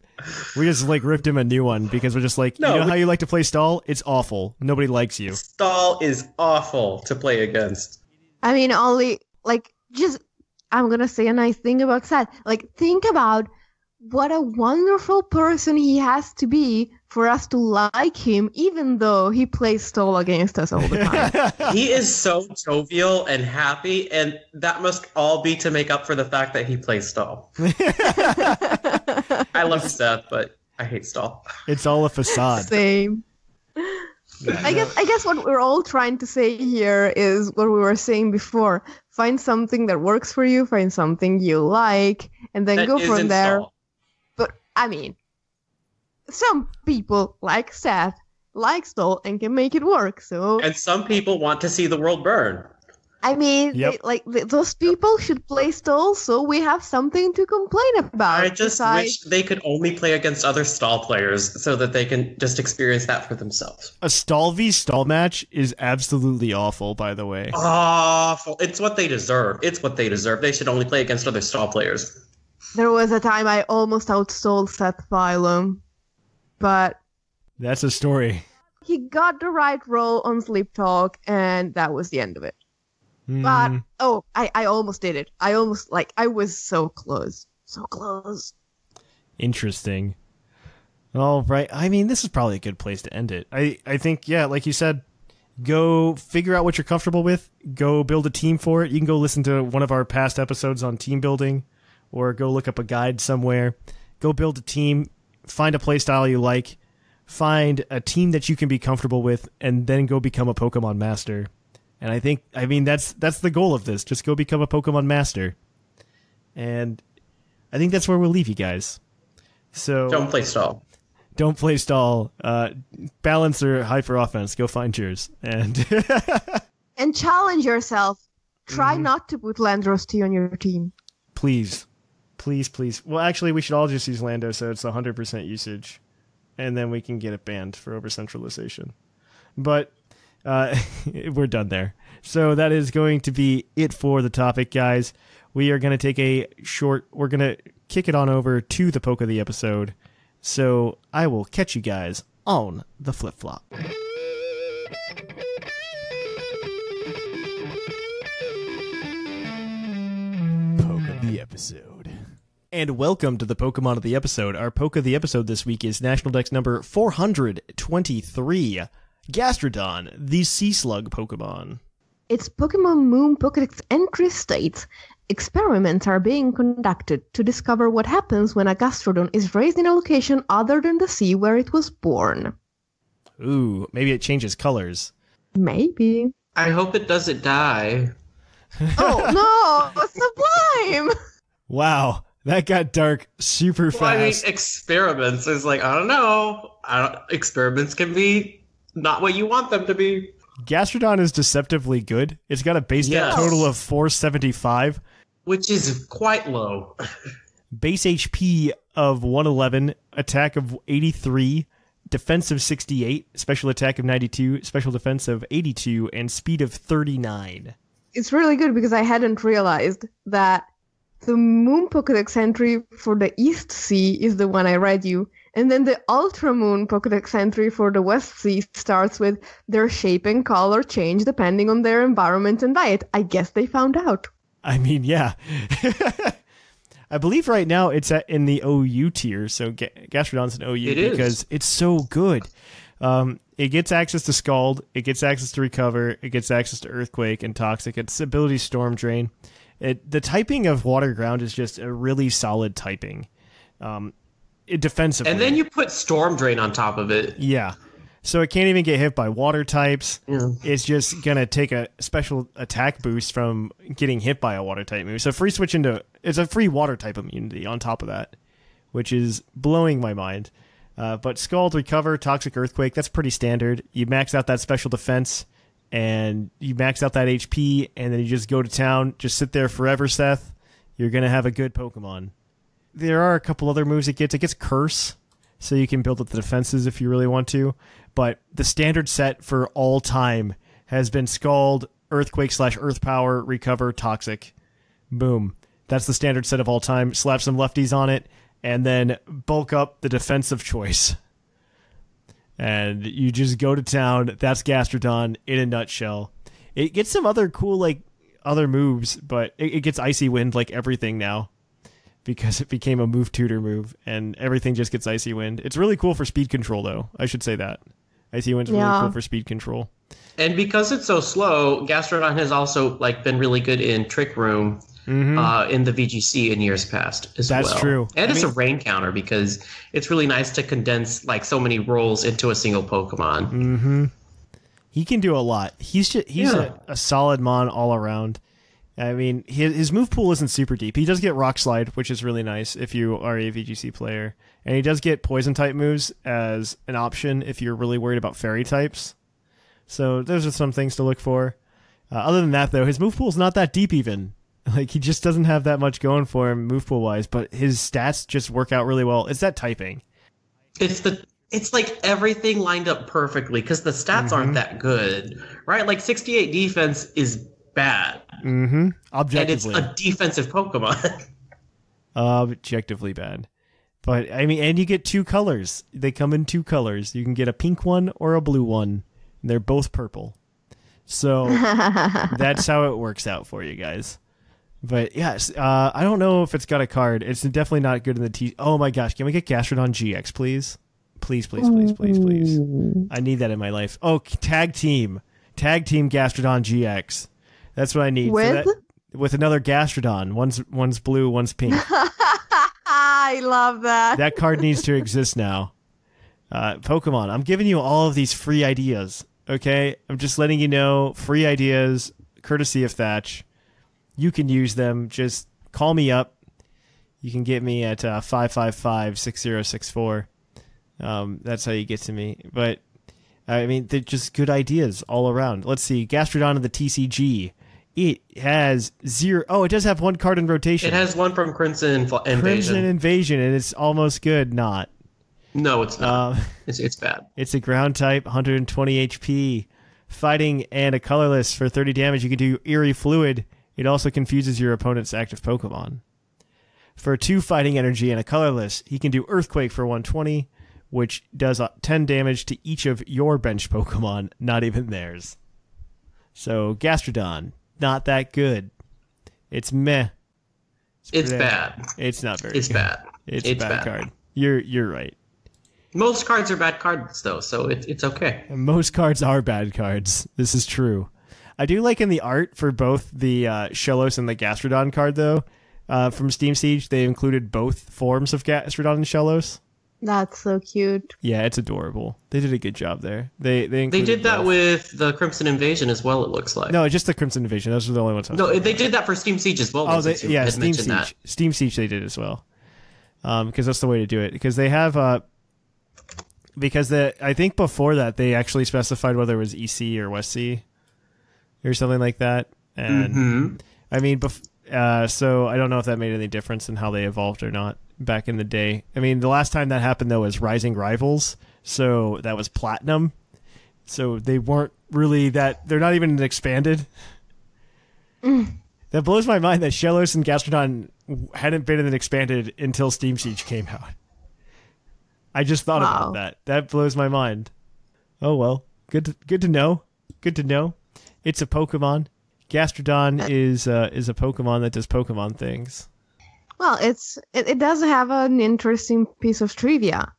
We just like ripped him a new one because we're just like, how you like to play stall? It's awful. Nobody likes you. Stall is awful to play against. I mean, only like I'm gonna say a nice thing about Seth. Like, think about what a wonderful person he has to be for us to like him, even though he plays stall against us all the time. He is so jovial and happy, and that must all be to make up for the fact that he plays stall. I love Seth, but I hate stall. It's all a facade. Same. I guess what we're all trying to say here is what we were saying before. Find something that works for you, find something you like, and then go from there. Stall. But, I mean, some people, like Seth, like stall and can make it work, so... And some people want to see the world burn. I mean, those people should play stall, so we have something to complain about. I just wish they could only play against other stall players so that they can just experience that for themselves. A stall v stall match is absolutely awful, by the way. Awful. It's what they deserve. They should only play against other stall players. There was a time I almost outstalled Seth Phylum, but... That's a story. He got the right roll on Sleep Talk, and that was the end of it. But, I almost did it. I was so close. So close. Interesting. All right. I mean, this is probably a good place to end it. I think, like you said, go figure out what you're comfortable with. Go build a team for it. You can go listen to one of our past episodes on team building, or go look up a guide somewhere. Go build a team. Find a play style you like. Find a team that you can be comfortable with, and then go become a Pokemon master. And I mean, that's the goal of this. Just go become a Pokemon master. And I think that's where we'll leave you guys. So don't play stall. Don't play stall. Balance or hyper offense. Go find yours. And and challenge yourself. Try not to put Landrosty on your team. Please. Please, please. Well, actually, we should all just use Lando so it's 100% usage. And then we can get it banned for over-centralization. But... we're done there. So that is going to be it for the topic, guys. We are going to take we're going to kick it on over to the poke of the episode. So I will catch you guys on the flip-flop. Poke of the episode. And welcome to the Pokemon of the episode. Our Poke of the episode this week is National Dex number 423, Gastrodon, the Sea Slug Pokemon. Its Pokemon Moon Pokédex entry states, experiments are being conducted to discover what happens when a Gastrodon is raised in a location other than the sea where it was born. Ooh, maybe it changes colors. Maybe. I hope it doesn't die. Oh, no! Sublime! Wow, that got dark super fast. Well, I mean, experiments is like, I don't know. Experiments can be not what you want them to be. Gastrodon is deceptively good. It's got a base stat total of 475. Which is quite low. Base HP of 111, attack of 83, defense of 68, special attack of 92, special defense of 82, and speed of 39. It's really good because I hadn't realized that the Moon Pokédex entry for the East Sea is the one I read you, and then the Ultra Moon Pokédex entry for the West Sea starts with their shape and color change depending on their environment and diet. I guess they found out. I mean, yeah. I believe right now it's in the OU tier, so Gastrodon's an OU because it's so good. It gets access to Scald, it gets access to Recover, it gets access to Earthquake and Toxic, its ability Storm Drain. The typing of Water Ground is just a really solid typing. Defensively. And then you put Storm Drain on top of it. Yeah. So it can't even get hit by water types. Yeah. It's just going to take a special attack boost from getting hit by a water type move. So free switch it's a free water type immunity on top of that, which is blowing my mind. But Scald, Recover, Toxic Earthquake, that's pretty standard. You max out that special defense, and you max out that HP, and then you just go to town. Just sit there forever, Seth. You're going to have a good Pokemon. There are a couple other moves it gets. It gets Curse, so you can build up the defenses if you really want to. But the standard set for all time has been Scald, Earthquake / Earth Power, Recover, Toxic. Boom. That's the standard set of all time. Slap some lefties on it, and then bulk up the defense of choice. And you just go to town. That's Gastrodon in a nutshell. It gets some other cool, other moves, but it gets Icy Wind like everything now, because it became a move tutor move, and everything just gets Icy Wind. It's really cool for speed control, though. I should say that. Icy Wind's really cool for speed control. And because it's so slow, Gastrodon has also been really good in Trick Room in the VGC in years past as well. That's true. And it's a rain counter because it's really nice to condense so many roles into a single Pokemon. Mm-hmm. He can do a lot. He's a solid mon all around. I mean, his move pool isn't super deep. He does get Rock Slide, which is really nice if you are a VGC player. And he does get Poison-type moves as an option if you're really worried about Fairy types. So those are some things to look for. Other than that, though, his move pool is not that deep even. He just doesn't have that much going for him move pool-wise, but his stats just work out really well. It's that typing. It's like everything lined up perfectly because the stats aren't that good, right? 68 defense is bad. Mm-hmm. Objectively. And it's a defensive Pokemon. Objectively bad. But, I mean, and you get two colors. They come in two colors. You can get a pink one or a blue one. And they're both purple. So, that's how it works out for you guys. But, yes, I don't know if it's got a card. It's definitely not good in the T... Oh, my gosh. Can we get Gastrodon GX, please? Please, please, please, please, please. I need that in my life. Oh, tag team. Tag team Gastrodon GX. That's what I need. With another Gastrodon. One's blue, one's pink. I love that. That card needs to exist now. Pokemon, I'm giving you all of these free ideas, okay? I'm just letting you know, free ideas, courtesy of Thatch. You can use them. Just call me up. You can get me at 555-6064. That's how you get to me. But, I mean, they're just good ideas all around. Let's see. Gastrodon of the TCG. It has 0... Oh, it does have one card in rotation. It has one from Crimson Invasion. Crimson Invasion, and it's almost good. Not. No, it's not. It's bad. It's a ground type, 120 HP. Fighting and a colorless for 30 damage. You can do Eerie Fluid. It also confuses your opponent's active Pokemon. For 2 fighting energy and a colorless, he can do Earthquake for 120, which does 10 damage to each of your bench Pokemon, not even theirs. So, Gastrodon, not that good. It's meh. It's bad. It's not very. It's good. bad. It's a bad card. You're right. Most cards are bad cards, though, so it's okay. Most cards are bad cards. This is true. I do like in the art for both the Shellos and the Gastrodon card, though, from Steam Siege, they included both forms of Gastrodon and Shellos. That's so cute. Yeah, it's adorable. They did a good job there. They did that both. with the Crimson Invasion as well, it looks like. No, just the Crimson Invasion. Those were the only ones. No, they did that for Steam Siege as well. Oh, Steam Siege. That. Steam Siege they did as well. Because that's the way to do it. Because they have... I think before that, they actually specified whether it was EC or West C or something like that. And I mean, so I don't know if that made any difference in how they evolved or not back in the day. I mean, the last time that happened, though, was Rising Rivals. So that was Platinum. So they weren't really that... They're not even expanded. That blows my mind that Shellos and Gastrodon hadn't been in an expanded until Steam Siege came out. I just thought about that. That blows my mind. Oh, well. Good to know. Good to know. It's a Pokemon. Gastrodon is a Pokemon that does Pokemon things. Well, it does have an interesting piece of trivia.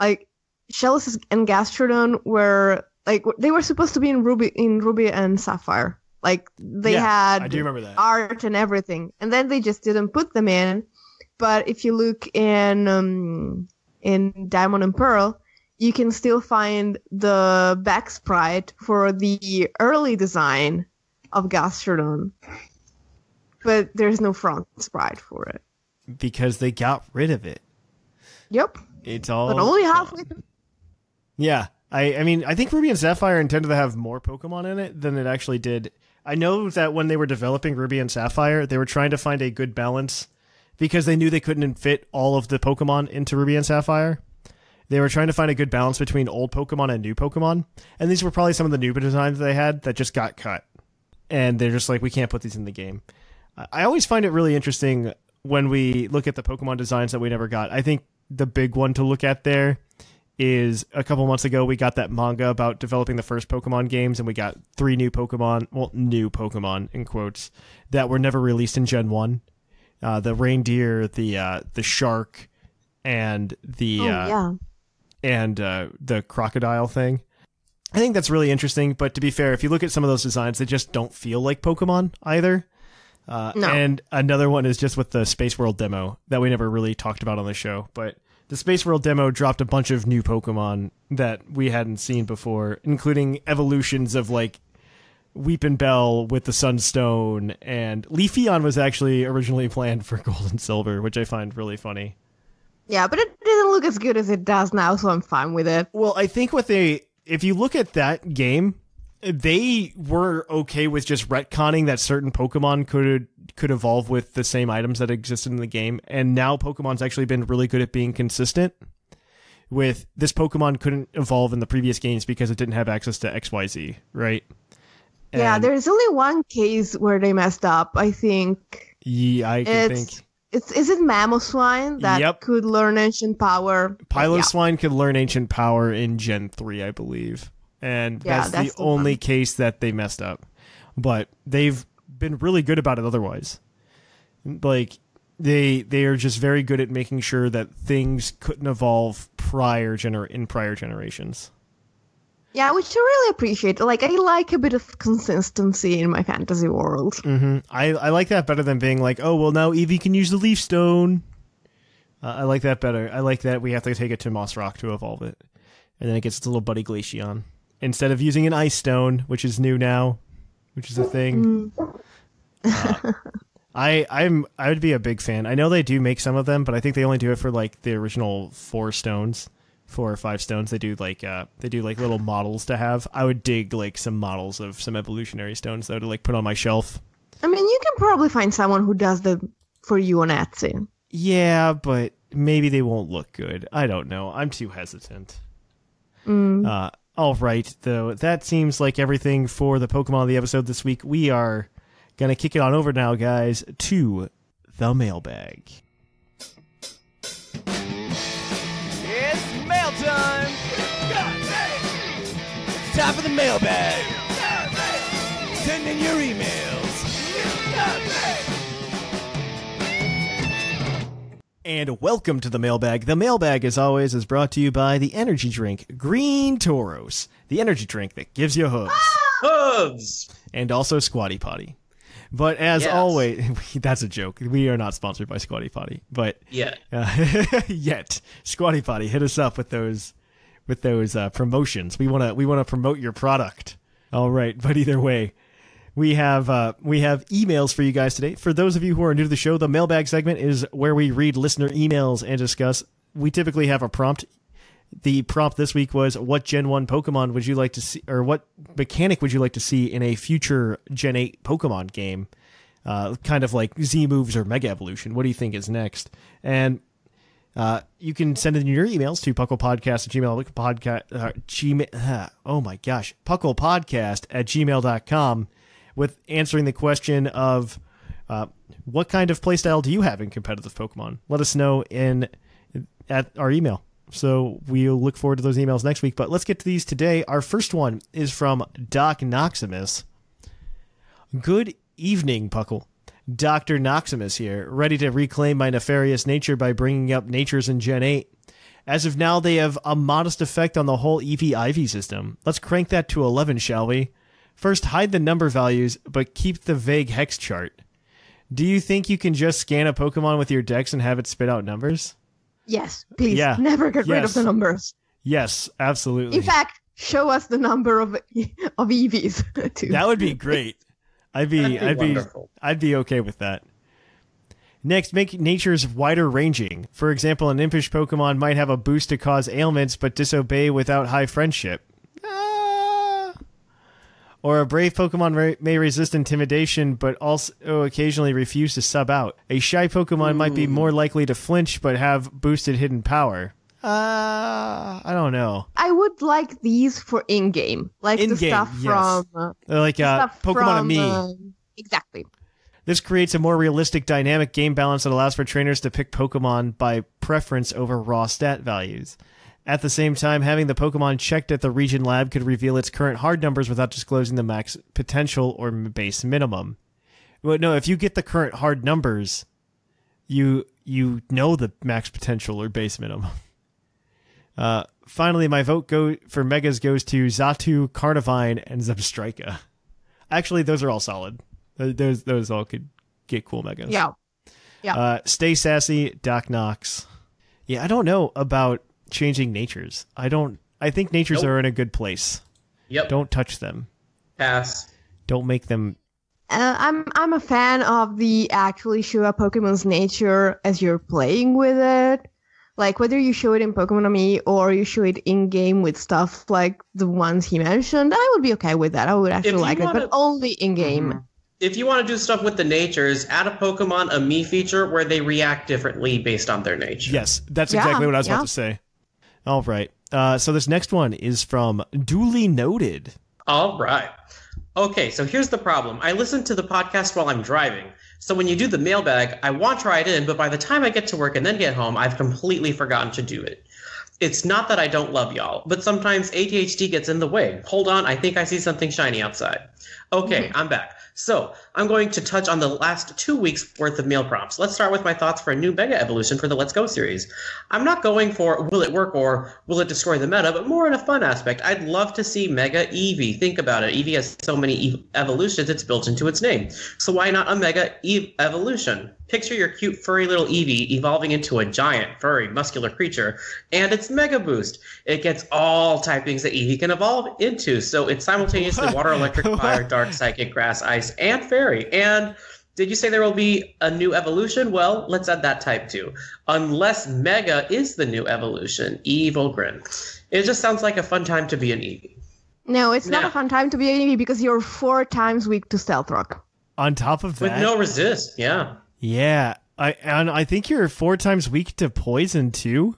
Like, Shellos and Gastrodon were they were supposed to be in Ruby and Sapphire. Like they had I do remember that. art and everything, and then they just didn't put them in. But if you look in Diamond and Pearl, you can still find the back sprite for the early design of Gastrodon, but there's no front sprite for it because they got rid of it. Yep, it's all but only halfway. Yeah, I mean, I think Ruby and Sapphire intended to have more Pokemon in it than it actually did. I know that when they were developing Ruby and Sapphire, they were trying to find a good balance because they knew they couldn't fit all of the Pokemon into Ruby and Sapphire. They were trying to find a good balance between old Pokemon and new Pokemon. And these were probably some of the new designs they had that just got cut. And they're just like, we can't put these in the game. I always find it really interesting when we look at the Pokemon designs that we never got. I think the big one to look at there is a couple months ago, we got that manga about developing the first Pokemon games, and we got 3 new Pokemon, well, new Pokemon, in quotes, that were never released in Gen 1. The reindeer, the shark, and the crocodile thing. I think that's really interesting, but to be fair, if you look at some of those designs, they just don't feel like Pokemon either. No. And another one is just with the Space World demo that we never really talked about on the show, but the Space World demo dropped a bunch of new Pokemon that we hadn't seen before, including evolutions of like Weepin' Bell with the Sunstone, and Leafeon was actually originally planned for Gold and Silver, which I find really funny. Yeah, but it didn't look as good as it does now, so I'm fine with it. Well, I think if you look at that game, they were okay with just retconning that certain Pokemon could evolve with the same items that existed in the game, and now Pokemon's actually been really good at being consistent with this Pokemon couldn't evolve in the previous games because it didn't have access to XYZ, right? Yeah, there's only one case where they messed up, I think. Yeah, I can think. Is it Mamoswine that could learn Ancient Power? Piloswine could learn Ancient Power in Gen 3, I believe. And that's the only case that they messed up. But they've been really good about it otherwise. Like, they are just very good at making sure that things couldn't evolve in prior generations. Yeah, which I really appreciate. Like, I like a bit of consistency in my fantasy world. Mm-hmm. I like that better than being like, oh, well, now Eevee can use the Leaf Stone. I like that better. I like that we have to take it to Moss Rock to evolve it. And then it gets its little buddy Glaceon. Instead of using an Ice Stone, which is new now, which is a thing. I would be a big fan. I know they do make some of them, but I think they only do it for like the original 4 or 5 stones. They do like little models to have. I would dig like some models of some evolutionary stones though to like put on my shelf. I mean, you can probably find someone who does them for you on Etsy. Yeah, but maybe they won't look good. I don't know. I'm too hesitant. All right, though, that seems like everything for the Pokemon of the episode this week. We are going to kick it on over now, guys, to the mailbag. It's mail time! It's time for the mailbag! Send in your emails! And welcome to the mailbag. The mailbag, as always, is brought to you by the energy drink Green Toros, the energy drink that gives you hooves. Hooves! And also Squatty Potty. But as always, that's a joke. We are not sponsored by Squatty Potty, but Yet. Squatty Potty, hit us up with those promotions. We want to promote your product. All right, but either way, we have emails for you guys today. For those of you who are new to the show, the mailbag segment is where we read listener emails and discuss. We typically have a prompt. The prompt this week was, what Gen 1 Pokemon would you like to see, or what mechanic would you like to see in a future Gen 8 Pokemon game? Kind of like Z moves or Mega Evolution. What do you think is next? And you can send in your emails to pucklepodcast@gmail.com with answering the question of what kind of playstyle do you have in competitive Pokemon? Let us know at our email. So we'll look forward to those emails next week. But let's get to these today. Our first one is from Doc Noximus. Good evening, Puckle. Dr. Noximus here, ready to reclaim my nefarious nature by bringing up natures in Gen 8. As of now, they have a modest effect on the whole EV-IV system. Let's crank that to 11, shall we? First, hide the number values, but keep the vague hex chart. Do you think you can just scan a Pokemon with your Dex and have it spit out numbers? Yes, please. Yeah. Never get rid of the numbers. Yes, absolutely. In fact, show us the number of EVs too. That would be great. I'd be okay with that. Next, make natures wider ranging. For example, an impish Pokemon might have a boost to cause ailments, but disobey without high friendship. Or a brave Pokemon may resist intimidation, but also occasionally refuse to sub out. A shy Pokemon might be more likely to flinch, but have boosted hidden power. I don't know. I would like these for in-game. Like in-game, the stuff yes. from... like Pokemon and Me. Exactly. This creates a more realistic dynamic game balance that allows for trainers to pick Pokemon by preference over raw stat values. At the same time, having the Pokemon checked at the region lab could reveal its current hard numbers without disclosing the max potential or base minimum. Well, no, if you get the current hard numbers, you know the max potential or base minimum. Finally, my vote for Megas goes to Xatu, Carnivine, and Zebstrika. Actually, those are all solid. Those all could get cool Megas. Yeah. Stay sassy, Doc Knox. Yeah, I don't know about changing natures. I think natures are in a good place. Yep. Don't touch them. Pass. Don't make them. I'm a fan of the actually show a Pokemon's nature as you're playing with it. Like whether you show it in Pokemon Me or you show it in game with stuff like the ones he mentioned, I would be okay with that. I would actually like it, but only in game. Mm-hmm. If you want to do stuff with the natures, add a Pokemon a Me feature where they react differently based on their nature. Yes, that's exactly what I was about to say. All right. So this next one is from Duly Noted. All right. Okay, so here's the problem. I listen to the podcast while I'm driving. So when you do the mailbag, I want to write in, but by the time I get to work and then get home, I've completely forgotten to do it. It's not that I don't love y'all, but sometimes ADHD gets in the way. Hold on, I think I see something shiny outside. Okay, I'm back. So, I'm going to touch on the last 2 weeks worth of mail prompts. Let's start with my thoughts for a new Mega Evolution for the Let's Go series. I'm not going for will it work or will it destroy the meta, but more in a fun aspect. I'd love to see Mega Eevee. Think about it. Eevee has so many evolutions it's built into its name. So why not a Mega Evolution? Picture your cute furry little Eevee evolving into a giant, furry, muscular creature, and its Mega Boost. It gets all typings that Eevee can evolve into, so it's simultaneously water, electric, fire, dark, psychic, grass, ice, and fairy. And did you say there will be a new evolution? Well, let's add that type too. Unless Mega is the new evolution. Evil grin. It just sounds like a fun time to be an Eevee. No, it's not a fun time to be an Eevee because you're 4 times weak to Stealth Rock. On top of that... With no resist, yeah. Yeah. I think you're 4 times weak to poison too.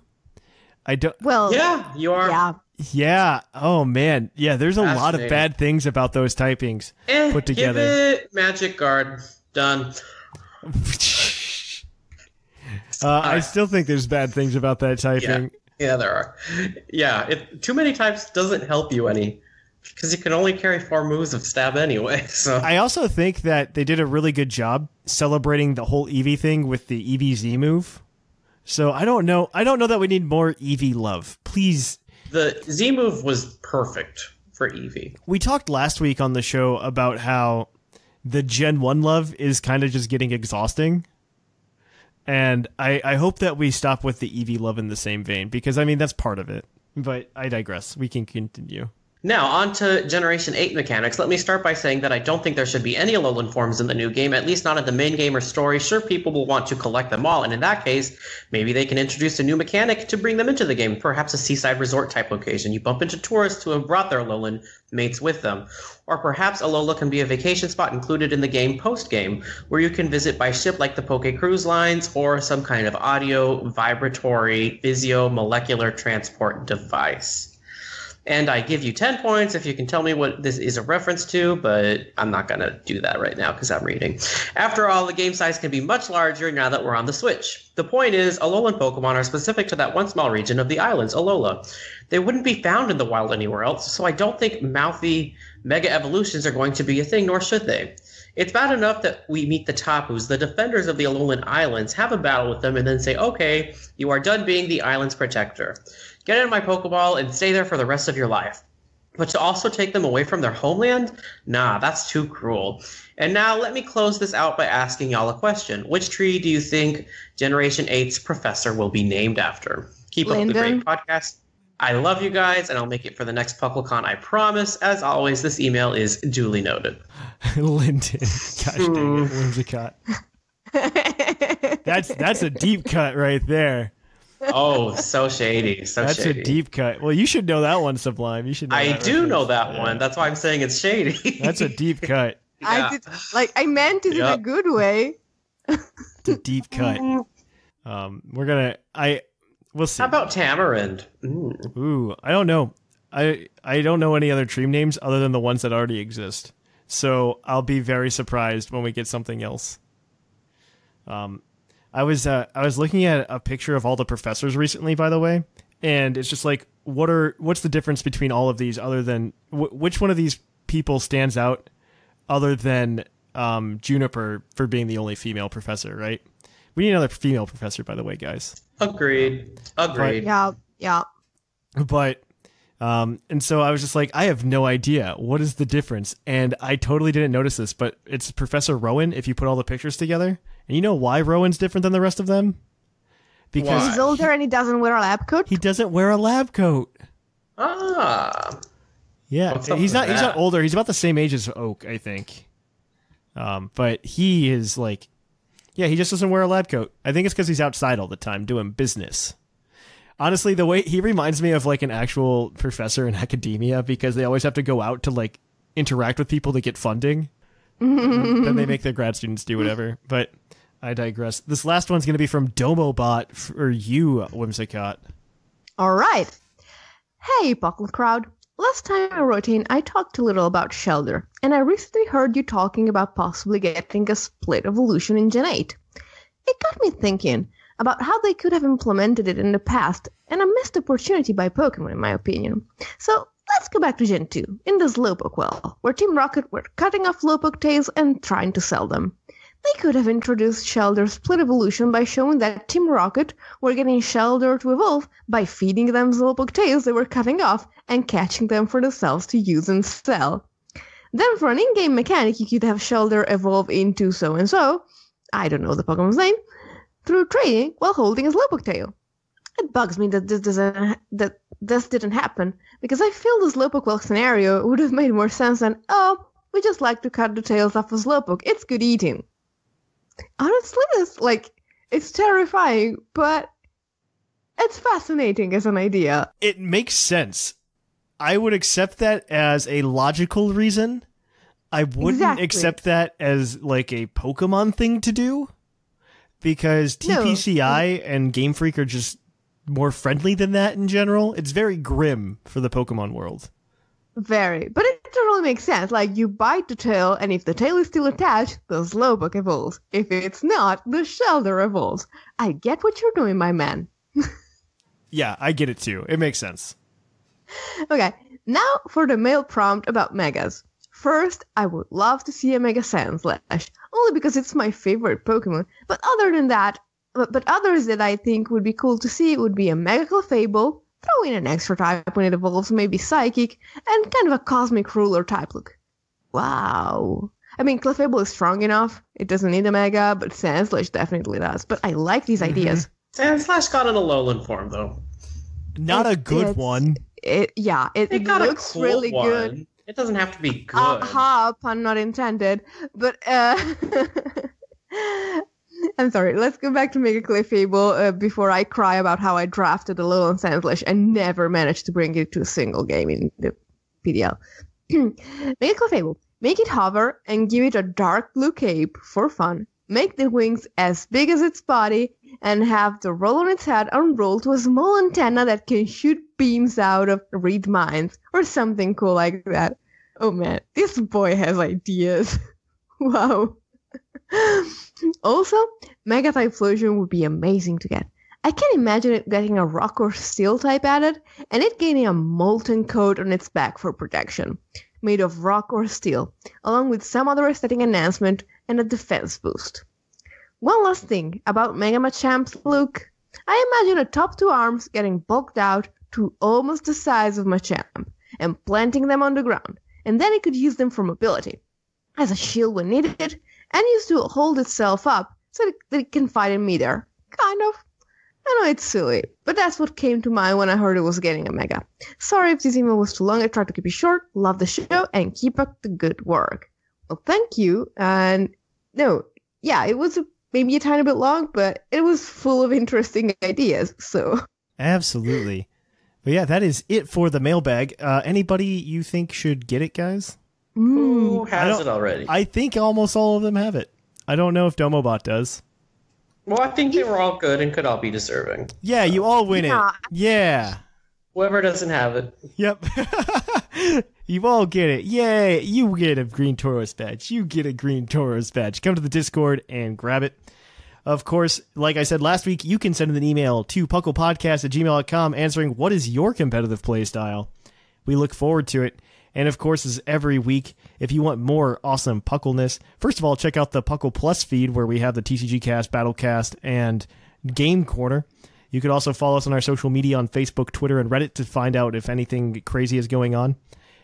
I don't... Well... Yeah, you are. Yeah. Yeah. Oh, man. Yeah, there's a lot of bad things about those typings put together. Give it Magic Guard. Done. I still think there's bad things about that typing. Yeah, there are. Yeah, too many types doesn't help you any. Because you can only carry 4 moves of stab anyway. So I also think that they did a really good job celebrating the whole Eevee thing with the Eevee Z move. So I don't know that we need more Eevee love. Please. The Z move was perfect for Eevee. We talked last week on the show about how the Gen 1 love is kind of just getting exhausting. And I hope that we stop with the Eevee love in the same vein, because, I mean, that's part of it. But I digress. We can continue. Now, on to Generation 8 mechanics. Let me start by saying that I don't think there should be any Alolan forms in the new game, at least not in the main game or story. Sure, people will want to collect them all, and in that case, maybe they can introduce a new mechanic to bring them into the game, perhaps a seaside resort type location. You bump into tourists who have brought their Alolan mates with them. Or perhaps Alola can be a vacation spot included in the game post-game, where you can visit by ship like the Poke Cruise Lines, or some kind of audio, vibratory, physio-molecular transport device. And I give you 10 points if you can tell me what this is a reference to, but I'm not going to do that right now because I'm reading. After all, the game size can be much larger now that we're on the Switch. The point is, Alolan Pokemon are specific to that one small region of the islands, Alola. They wouldn't be found in the wild anywhere else, so I don't think mouthy mega evolutions are going to be a thing, nor should they. It's bad enough that we meet the Tapus, the defenders of the Alolan Islands, have a battle with them, and then say, okay, you are done being the island's protector. Get in my Pokeball and stay there for the rest of your life. But to also take them away from their homeland? Nah, that's too cruel. And now let me close this out by asking y'all a question. Which tree do you think Generation 8's professor will be named after? Keep up the great podcast. I love you guys, and I'll make it for the next PuckleCon, I promise. As always, this email is duly noted. Lyndon. Gosh dang it, Whimsicott. That's a deep cut right there. Oh, so shady. That's shady. A deep cut. Well, you should know that one, Sublime. You should know I that do reference. Know that one. That's why I'm saying it's shady. That's a deep cut. Yeah. I meant it in a good way. It's a deep cut. We'll see. How about Tamarind? Ooh, I don't know. I don't know any other dream names other than the ones that already exist. So I'll be very surprised when we get something else. I was looking at a picture of all the professors recently, by the way, and it's just like, what's the difference between all of these other than which one of these people stands out other than Juniper for being the only female professor, right? We need another female professor, by the way, guys. Agreed. Yeah. But and so I was just like, I have no idea. What is the difference? And I totally didn't notice this, but it's Professor Rowan if you put all the pictures together. And you know why Rowan's different than the rest of them? Because he's older and he doesn't wear a lab coat. He doesn't wear a lab coat. Ah. Yeah, he's not older. He's about the same age as Oak, I think. But he is like, yeah, he just doesn't wear a lab coat. I think it's because he's outside all the time doing business. Honestly, the way he reminds me of like an actual professor in academia, because they always have to go out to like interact with people to get funding. Then they make their grad students do whatever. But I digress. This last one's going to be from Domobot for you, Whimsicott. All right. Hey, Puckle crowd. Last time I wrote in, I talked a little about Shelder, and I recently heard you talking about possibly getting a split evolution in Gen 8. It got me thinking about how they could have implemented it in the past, and a missed opportunity by Pokemon, in my opinion. So let's go back to Gen 2, in the Slowpoke well, where Team Rocket were cutting off Slowpoke tails and trying to sell them. They could have introduced Shelder's split evolution by showing that Team Rocket were getting Shelder to evolve by feeding them Slowpoke tails they were cutting off and catching them for themselves to use and sell. Then for an in-game mechanic, you could have Shelder evolve into so-and-so, I don't know the Pokemon's name, through trading while holding a Slowpoke tail. It bugs me that this didn't happen, because I feel the Slowpoke well scenario would have made more sense than, we just like to cut the tails off of Slowpoke, it's good eating. Honestly, it's terrifying, but it's fascinating as an idea. It makes sense. I would accept that as a logical reason. I wouldn't accept that as like a Pokemon thing to do, because TPCI and Game Freak are just more friendly than that in general. It's very grim for the Pokemon world. Very. But it totally makes sense. Like, you bite the tail, and if the tail is still attached, the Slowpoke evolves. If it's not, the Shelder evolves. I get what you're doing, my man. Yeah, I get it too. It makes sense. Okay, now for the mail prompt about Megas. First, I would love to see a Mega Sandslash, only because it's my favorite Pokemon. But other than that, but others that I think would be cool to see would be a Mega Clefable, throw in an extra type when it evolves, maybe Psychic, and kind of a Cosmic Ruler type look. Wow. I mean, Clefable is strong enough. It doesn't need a Mega, but Sandslash definitely does. But I like these ideas. Sandslash got an Alolan form, though. Not a good one. It got looks a cool really one. good. It doesn't have to be good. Aha, pun not intended. But, I'm sorry, let's go back to Mega Clefable before I cry about how I drafted Alolan Sandslash and never managed to bring it to a single game in the PDL. Mega Clefable. Make it hover and give it a dark blue cape for fun. Make the wings as big as its body and have the roll on its head unroll to a small antenna that can shoot beams out of read minds or something cool like that. Oh man, this boy has ideas. Wow. Also, Mega Type Fusion would be amazing to get. I can imagine it getting a Rock or Steel type added, and it gaining a Molten coat on its back for protection, made of rock or steel, along with some other aesthetic enhancement and a defense boost. One last thing about Mega Machamp's look. I imagine the top two arms getting bulked out to almost the size of Machamp, and planting them on the ground, and then it could use them for mobility, as a shield when needed, and used to hold itself up so that it can fight in midair. Kind of. I know it's silly, but that's what came to mind when I heard it was getting a Mega. Sorry if this email was too long, I tried to keep it short. Love the show, and keep up the good work. Well, thank you, and it was maybe a tiny bit long, but it was full of interesting ideas, so. Absolutely. But yeah, that is it for the mailbag. Anybody you think should get it, guys? Who has it already? I think almost all of them have it. I don't know if Domobot does. Well, I think they were all good and could all be deserving. Yeah, you all win it. Yeah. Whoever doesn't have it. Yep. You all get it. Yay. You get a green Tauros badge. You get a green Tauros badge. Come to the Discord and grab it. Of course, like I said last week, you can send an email to pucklepodcast@gmail.com answering what is your competitive play style. We look forward to it. And of course, as every week, if you want more awesome Puckleness, first of all, check out the Puckle Plus feed where we have the TCG Cast, Battlecast, and Game Corner. You could also follow us on our social media on Facebook, Twitter, and Reddit to find out if anything crazy is going on.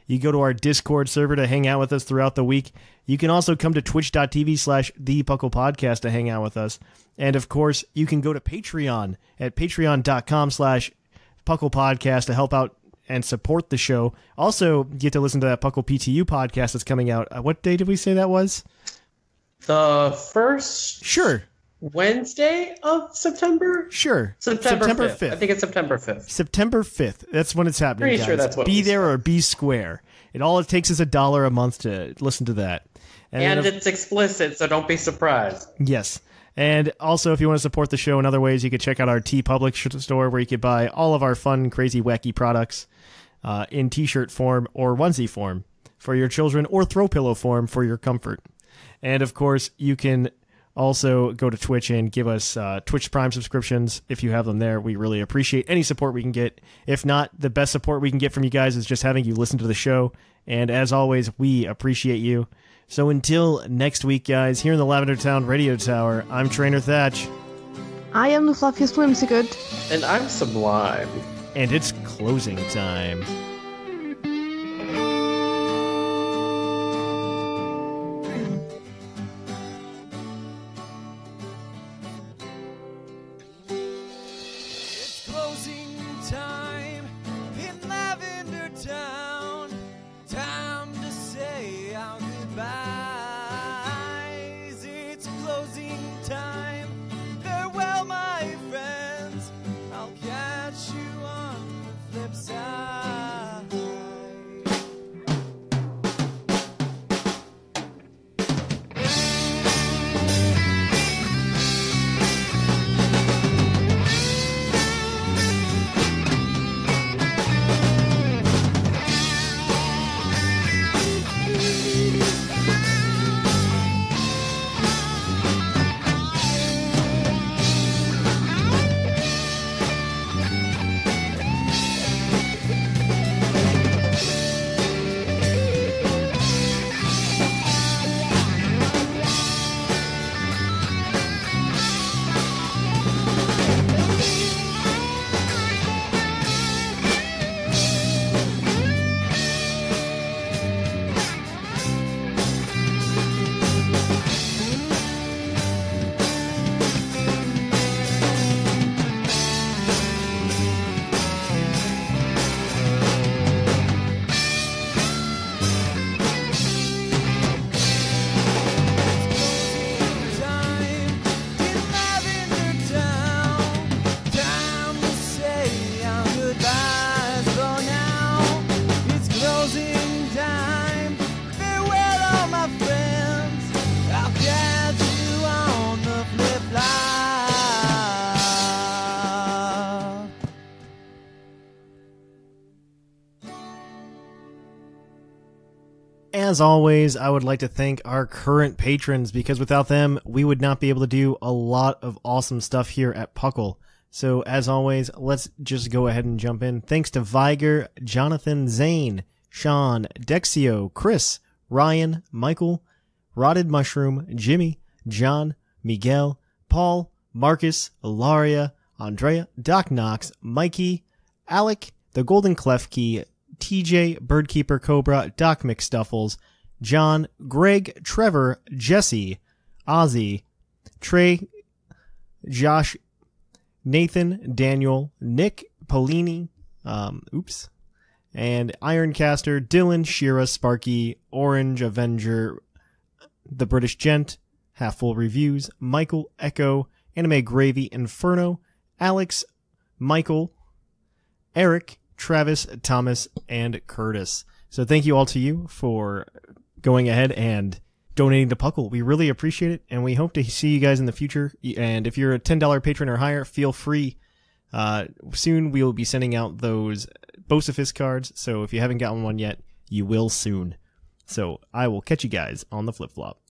You go to our Discord server to hang out with us throughout the week. You can also come to twitch.tv/thepucklepodcast to hang out with us. And of course, you can go to Patreon at patreon.com/pucklepodcast to help out and support the show. Also, get to listen to that Puckle PTU podcast that's coming out. What day did we say that was? The first Wednesday of September? Sure. September 5th. I think it's September 5th. September 5th. That's when it's happening, Pretty guys. sure that's what Be we there said. or be square. All it takes is $1 a month to listen to that. And it's explicit, so don't be surprised. Yes. And also, if you want to support the show in other ways, you can check out our TeePublic store where you can buy all of our fun, crazy, wacky products in t-shirt form or onesie form for your children or throw pillow form for your comfort. And of course, you can also go to Twitch and give us Twitch Prime subscriptions if you have them there. We really appreciate any support we can get. If not, the best support we can get from you guys is just having you listen to the show. And as always, we appreciate you. So until next week, guys, here in the Lavender Town Radio Tower, I'm Trainer Thatch. I am the fluffiest whimsicott. And I'm Sublime. And it's closing time. It's closing time in Lavender Town. Time to say our goodbyes. It's closing time. Farewell, my friends. I'll catch you on the flip side. As always, I would like to thank our current patrons, because without them, we would not be able to do a lot of awesome stuff here at Puckle. So, as always, let's just go ahead and jump in. Thanks to Viger, Jonathan, Zane, Sean, Dexio, Chris, Ryan, Michael, Rotted Mushroom, Jimmy, John, Miguel, Paul, Marcus, Ilaria, Andrea, Doc Knox, Mikey, Alec, The Golden Clef Key, TJ, Birdkeeper Cobra, Doc McStuffles, John, Greg, Trevor, Jesse, Ozzy, Trey, Josh, Nathan, Daniel, Nick, Polini, and Ironcaster, Dylan, Shira, Sparky, Orange, Avenger, The British Gent, Half Full Reviews, Michael, Echo, Anime Gravy, Inferno, Alex, Michael, Eric, Travis, Thomas, and Curtis. So thank you all to you for going ahead and donating to Puckle. We really appreciate it, and we hope to see you guys in the future. And if you're a $10 patron or higher, feel free. Soon we will be sending out those Bosifist cards, so if you haven't gotten one yet, you will soon. So I will catch you guys on the flip-flop.